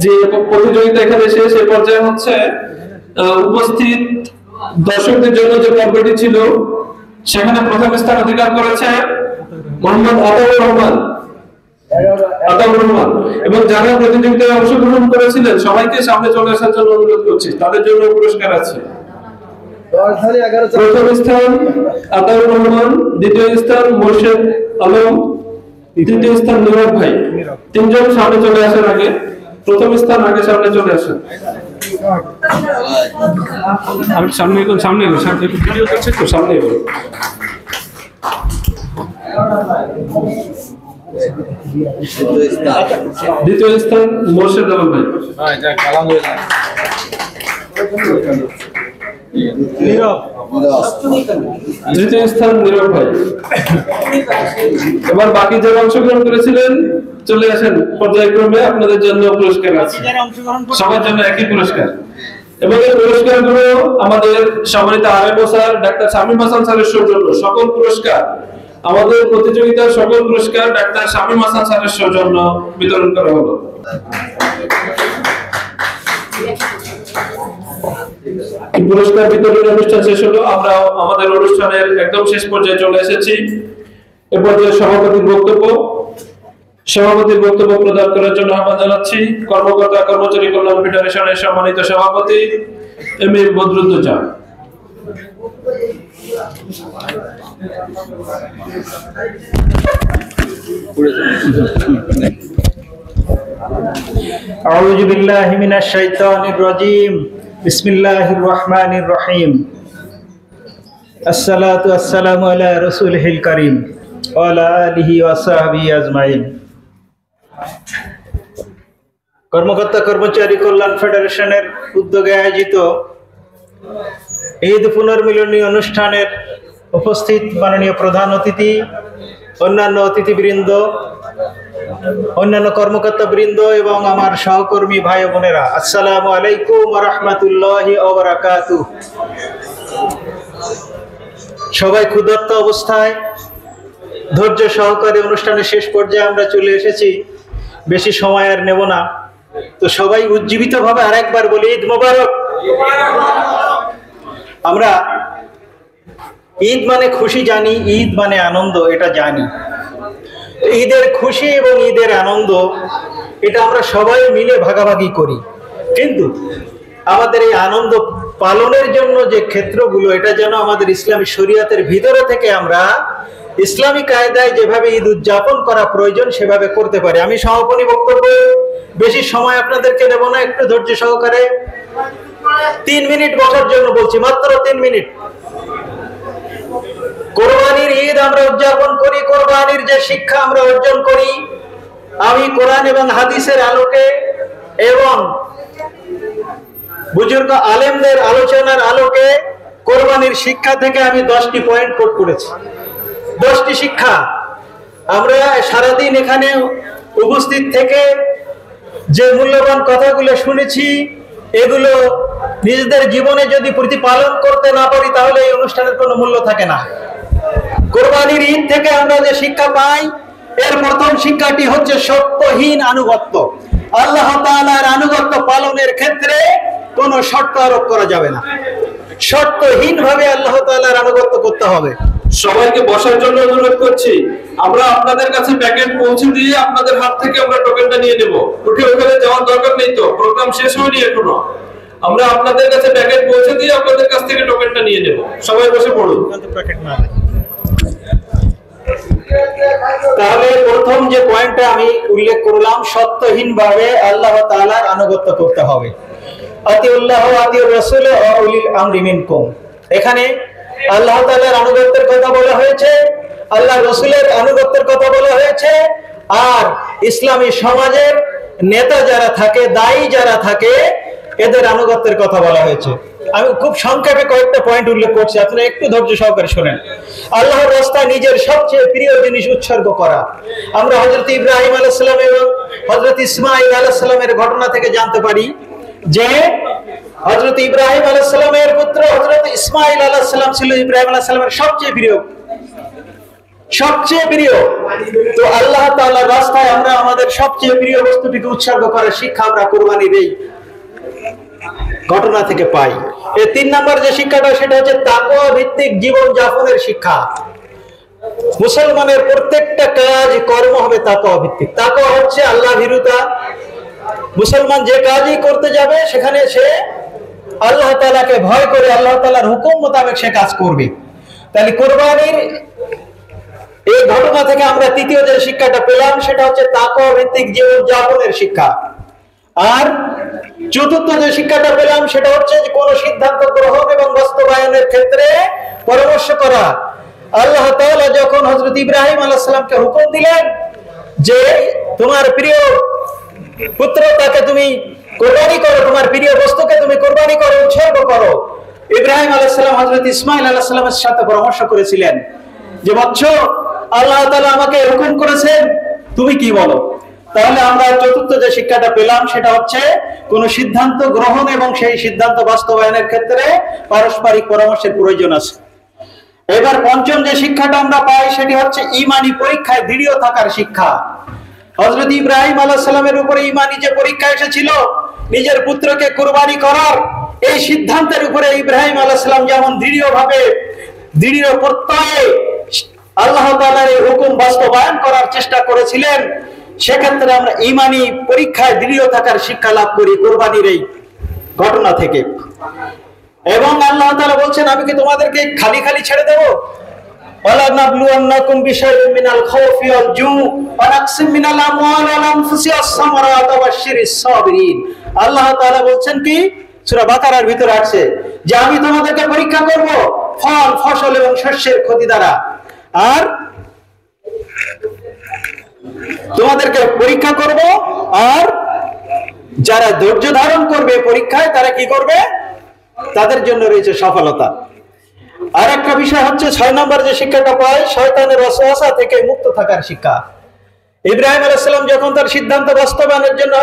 যে প্রতিযোগিতা এখানে শেষ, এ পর্যায়ে হচ্ছে উপস্থিত দর্শকদের জন্য যে পর্বটি ছিল সেখানে প্রথম স্থান অধিকার করেছে মোহাম্মদ আতাউর রহমান এবং যারা প্রতিযোগিতায় অংশগ্রহণ করেছিলেন সবাইকে সামনে চলে আসার জন্য অনুরোধ করছি, তাদের জন্য পুরস্কার আছে। প্রথম স্থান আতাউর রহমান, দ্বিতীয় স্থান মোর্শেদ আলম, তৃতীয় স্থান নীরব ভাই। তিনজন সামনে চলে আসার আগে, প্রথম স্থান আগে সামনে চলে আসেন। আমি সামনে ভিডিও করছি তো, সামনে দ্বিতীয় স্থান মোর্শেদ আলম ভাই। তৃতীয় স্থান নীরব ভাই। এবার বাকি যারা অংশগ্রহণ করেছিলেন চলে আসেন পর্যায়ক্রমে, আপনাদের জন্য পুরস্কার আছে, সবার জন্য একই পুরস্কার। এবং এই পুরস্কারগুলো আমাদের সম্মানিত RMO sir doctor Shamim Hasan স্যারের সৌজন্য। সকল পুরস্কার, আমাদের প্রতিযোগিতার সকল পুরস্কার ডাক্তার শামীম হাসান স্যারের সৌজন্য বিতরণ করা হলো। পুরস্কার বিতরণ অনুষ্ঠান শেষ হলো। আমরা আমাদের অনুষ্ঠানের একদম শেষ পর্যায়ে চলে এসেছি। এ পর্যায়ে সভাপতির বক্তব্য প্রদান করার জন্য আহ্বান জানাচ্ছি কর্মকর্তা কর্মচারী কল্যাণ ফেডারেশনের সম্মানিত সভাপতি এম এ বদরুদ্দোজা। আউযু বিল্লাহি মিনাশ শাইতানির রাজীম। বিসমিল্লাহির রহমানির রহিম। আসসালাতু ওয়াসসালামু আলা রাসূলিল কারীম ওয়া আলা আলিহি ওয়া সাহবিহি আজমাইন। কর্মকর্তা কর্মচারী কল্যাণ ফেডারেশনের উদ্যোগে আয়োজিত ঈদ পুনর্মিলনী অনুষ্ঠানের উপস্থিত মাননীয় প্রধান অতিথি, অন্যান্য অতিথিবৃন্দ, অন্যান্য কর্মকর্তা বৃন্দ এবং আমার সহকর্মী ভাই বোনেরা, আসসালামু আলাইকুম ওয়া রাহমাতুল্লাহি ওয়া বারাকাতুহু। সবাই ক্ষুধার্ত অবস্থায় ধৈর্য সহকারে অনুষ্ঠানের শেষ পর্যায়ে আমরা চলে এসেছি। বেশি সময় আর নেব না, তো সবাই উজ্জীবিত ভাবে আরেকবার বলি ঈদ মোবারক। আমরা ঈদ মানে খুশি জানি, ঈদ মানে আনন্দ এটা জানি। ঈদের খুশি এবং ঈদের আনন্দ এটা আমরা সবাই মিলে ভাগাভাগি করি, কিন্তু আমাদের এই আনন্দ পালনের জন্য যে ক্ষেত্রগুলো, এটা যেন আমাদের ইসলামী শরীয়তের ভিতরে থেকে আমরা ইসলামী কায়দায় যেভাবে ঈদ উদযাপন করা প্রয়োজন সেভাবে করতে পারি। আমি সমাপনী বক্তব্য বেশি সময় আপনাদেরকে নেব না, একটু ধৈর্য সহকারে 3 মিনিট বসার জন্য বলছি, মাত্র 3 মিনিট। কোরবানির ঈদ আমরা উদযাপন করি, কোরবানির যে শিক্ষা আমরা অর্জন করি, আমি কোরআন এবং হাদিসের আলোকে এবং বুজুর্গ আলেমদের আলোচনার আলোকে কোরবানির শিক্ষা থেকে আমি 10টি পয়েন্ট কোট করেছি। 10টি শিক্ষা আমরা সারাদিন এখানে উপস্থিত থেকে যে মূল্যবান কথাগুলো শুনেছি, এগুলো নিজেদের জীবনে যদি প্রতিপালন করতে না পারি তাহলে এই অনুষ্ঠানের কোনো মূল্য থাকে না। কোরবানির ঈদ থেকে আমরা যে শিক্ষা পাই, এর প্রথম শিক্ষাটি হচ্ছে শর্তহীন আনুগত্য। আল্লাহ তাআলার আনুগত্য পালনের ক্ষেত্রে কোনো শর্ত আরোপ করা যাবে না, শর্তহীন ভাবে আল্লাহ তাআলার আনুগত্য করতে হবে। সবাইকে বসার জন্য অনুরোধ করছি। আমরা আপনাদের কাছে প্যাকেট পৌঁছে দিয়ে আপনাদের হাত থেকে আমরা টোকেনটা নিয়ে নেব। উঠে ওখানে যাওয়ার দরকার নেই, তো প্রোগ্রাম শেষ হয়নি এখনো। আমরা আপনাদের কাছে প্যাকেট পৌঁছে দিয়ে আপনাদের কাছ থেকে টোকেনটা নিয়ে নেব। সবাই বসে পড়ুন। তাহলে প্রথম যে পয়েন্টটা আমি উল্লেখ করলাম, শর্তহীন ভাবে আল্লাহ তাআলার আনুগত্য করতে হবে। আতিউল্লাহ ওয়া আতিউর রাসূল ওয়া উলিল আমরি মিনকুম। এখানে আল্লাহ তাআলার আনুগত্যের কথা বলা হয়েছে, আল্লাহ রাসূলের আনুগত্যের কথা বলা হয়েছে, আর ইসলামী সমাজের নেতা যারা থাকে, দায়ী যারা থাকে, এদের আনুগত্যের কথা বলা হয়েছে। আমি খুব সংক্ষেপে কয়েকটা পয়েন্ট উল্লেখ করছি, আপনারা একটু ধৈর্য সহকারে শুনেন। আল্লাহর রাস্তায় নিজের সবচেয়ে প্রিয় জিনিস উৎসর্গ করা। আমরা হযরত ইব্রাহিম আলাইহিস সালাম এবং হযরত ইসমাঈল আলাইহিস সালামের ঘটনা থেকে জানতে পারি যে হযরত ইব্রাহিম আলাইহিস সালামের পুত্র হযরত ইসমাঈল আলাইহিস সালাম ছিল ইব্রাহিম আলাইহিস সালামের সবচেয়ে প্রিয়। তো আল্লাহ তাআলার রাস্তায় আমরা আমাদের সবচেয়ে প্রিয় বস্তুটিকে উৎসর্গ করার শিক্ষা আমরা কুরবানির এই ঘটনা থেকে পাই। এই 3 নম্বর যে শিক্ষাটা, সেটা হচ্ছে তাকওয়া ভিত্তিক জীবন যাপনের শিক্ষা। মুসলমানের প্রত্যেকটা কাজ কর্ম হবে তাকওয়া ভিত্তিক। তাকওয়া হচ্ছে আল্লাহ ভীরুতা। মুসলমান যে কাজই করতে যাবে সেখানে সে আল্লাহ তাআলাকে ভয় করে আল্লাহ তাআলার হুকুম মোতাবেক সে কাজ করবে। তাহলে কোরবানির এই ঘটনা থেকে আমরা তৃতীয় যে শিক্ষাটা পেলাম, সেটা হচ্ছে তাকওয়া ভিত্তিক জীবন যাপনের শিক্ষা। আর চতুর্থ যে শিক্ষাটা পেলাম, সেটা হচ্ছে যে কোন সিদ্ধান্ত গ্রহণ এবং বাস্তবায়নের ক্ষেত্রে পরামর্শ করা। আল্লাহ তাআলা যখন হযরত ইব্রাহিম আলাইহিস সালামকে হুকুম দিলেন যে তোমার প্রিয় পুত্র তাকে তুমি কুরবানি করো, তোমার প্রিয় বস্তুকে তুমি কুরবানি করো, উৎসর্গ করো, ইব্রাহিম আলাইহিস সালাম হযরত ইসমাঈল আলাইহিস সালামের সাথে পরামর্শ করেছিলেন যে বৎস, আল্লাহ তাআলা আমাকে হুকুম করেছেন, তুমি কি বলো? তাহলে আমরা চতুর্থ যে শিক্ষাটা পেলাম সেটা হচ্ছে কোন সিদ্ধান্ত গ্রহণ এবং সেই সিদ্ধান্ত বাস্তবায়নের ক্ষেত্রে পারস্পরিক পরামর্শের প্রয়োজন আছে। এবার পঞ্চম যে শিক্ষাটা আমরা পাই সেটি হচ্ছে ঈমানি পরীক্ষায় দৃঢ় থাকার শিক্ষা। হযরত ইব্রাহিম আলাইহিস সালামের উপরে ঈমানি যে পরীক্ষা এসেছিল নিজের পুত্রকে কুরবানি করার, এই সিদ্ধান্তের উপরে ইব্রাহিম আলাইহিস সালাম যেমন দৃঢ় প্রত্যয়ে আল্লাহ তাআলার এই হুকুম বাস্তবায়ন করার চেষ্টা করেছিলেন, সেক্ষেত্রে আমরা ঈমানি পরীক্ষায় দৃঢ় থাকার শিক্ষা লাভ করি কুরবানির এই ঘটনা থেকে। এবং আল্লাহ তাআলা বলছেন, আমি কি তোমাদেরকে খালি খালি ছেড়ে দেব? ওয়ালা নাবলুওয়ান্নাকুম বিশাইইন মিনাল খাউফি ওয়াল জু' ওয়া নাকসিম মিনাল আমওয়ালি ওয়াল আনফুসি ওয়াস সামারাত ওয়া বাশশিরিস সাবিরিন। আল্লাহ তাআলা বলছেন কি সূরা বাকারার ভিতরে আছে যে আমি তোমাদেরকে পরীক্ষা করব ফল, ফসল এবং শস্যের ক্ষতি দ্বারা, আর তোমাদেরকে পরীক্ষা করব, আর যারা ধৈর্য ধারণ করবে পরীক্ষায় তারা কি করবে? তাদের জন্য রয়েছে সফলতা। আর একটা বিষয় হচ্ছে 6 নম্বর যে শিক্ষাটা পাই, শয়তানের ওয়াসওয়াসা থেকে মুক্ত থাকার শিক্ষা। ইব্রাহিম আলাইহিস সালাম যখন তার সিদ্ধান্ত বাস্তবায়নের জন্য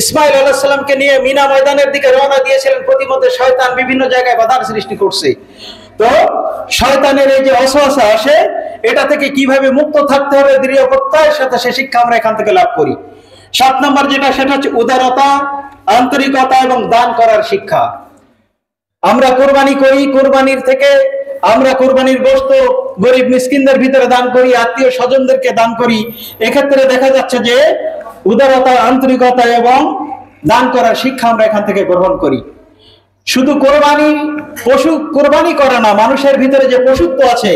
ইসমাইল আলাইহিস সালামকে নিয়ে মিনা ময়দানের দিকে রওনা দিয়েছিলেন, প্রতিমধ্যে শয়তান বিভিন্ন জায়গায় বাধার সৃষ্টি করছে। তো শয়তানের এই যে ওয়াসওয়াসা আসে, এটা থেকে কিভাবে মুক্ত থাকতে হবে দৃঢ় প্রত্যয়ের সাথে, সে শিক্ষা আমরা এখান থেকে লাভ করি। 7 নম্বর যেটা, সেটা হচ্ছে উদারতা, আন্তরিকতা এবং দান করার শিক্ষা। আমরা কোরবানি করি, কোরবানির থেকে আমরা কোরবানির গোশত গরিব মিসকিনদের ভিতরে দান করি, আত্মীয় স্বজনদেরকে দান করি। এক্ষেত্রে দেখা যাচ্ছে যে উদারতা, আন্তরিকতা এবং দান করার শিক্ষা আমরা এখান থেকে গ্রহণ করি। শুধু কোরবানি করা না, মানুষের ভিতরে যে পশুত্ব আছে,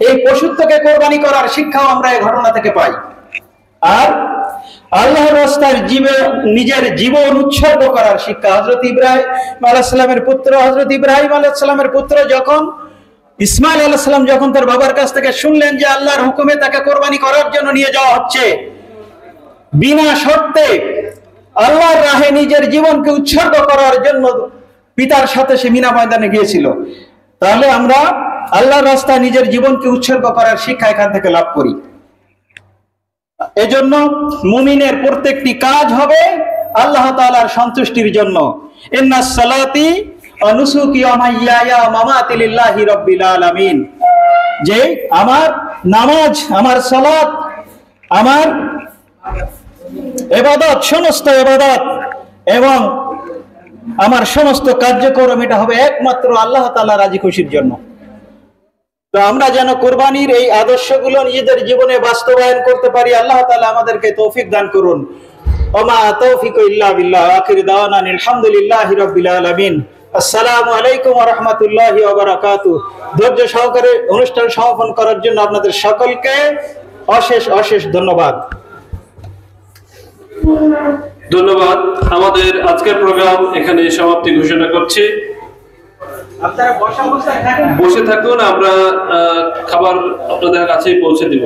এই পশুত্বকে কোরবানি করার শিক্ষাও আমরা এই ঘটনা থেকে পাই। আর আল্লাহর রাস্তায় নিজের জীবন উৎসর্গ করার শিক্ষা। হযরত ইব্রাহিম আলাইহিস সালামের পুত্র যখন ইসমাইল আলাইহিস সালাম যখন তার বাবার কাছ থেকে শুনলেন যে আল্লাহর হুকুমে তাকে কোরবানি করার জন্য নিয়ে যাওয়া হচ্ছে, বিনা শর্তে আল্লাহর রাহে নিজের জীবনকে উৎসর্গ করার জন্য পিতার সাথে সে মিনা ময়দানে গিয়েছিল। তাহলে আমরা আল্লাহর রাস্তায় নিজের জীবনকে উৎসর্গ করার শিক্ষা এখান থেকে লাভ করি। এজন্য মুমিনের প্রত্যেকটি কাজ হবে আল্লাহ তাআলার সন্তুষ্টির জন্য। ইন্নাস সালাতি ওয়া নুসুকি ওয়া মাহইয়ায়া ওয়া মামাতি লিল্লাহি রাব্বিল আলামিন, যে আমার নামাজ, আমার সালাত, আমার ইবাদত, সমস্ত ইবাদত এবং আমার সমস্ত কার্যক্রম এটা হবে একমাত্র আল্লাহ তাআলা রাজি খুশির জন্য। তো আমরা যেন কোরবানির এই আদর্শগুলো নিজেদের জীবনে বাস্তবায়ন করতে পারি। আল্লাহ তাআলা আমাদেরকে তৌফিক দান করুন। ওমা তৌফিকু ইল্লা বিল্লাহ। আখির দাওয়ানা আলহামদুলিল্লাহি রাব্বিল আলামিন। আসসালামু আলাইকুম ওয়া রাহমাতুল্লাহি ওয়া বারাকাতুহু। ধৈর্য সহকারে অনুষ্ঠান সমাপন করার জন্য আপনাদের সকলকে অশেষ অশেষ ধন্যবাদ। ধন্যবাদ। আমাদের আজকের প্রোগ্রাম এখানে সমাপ্তি ঘোষণা করছি। আপনারা বসে থাকুন, বসে থাকুন, আমরা খাবার আপনাদের কাছেই পৌঁছে দিব।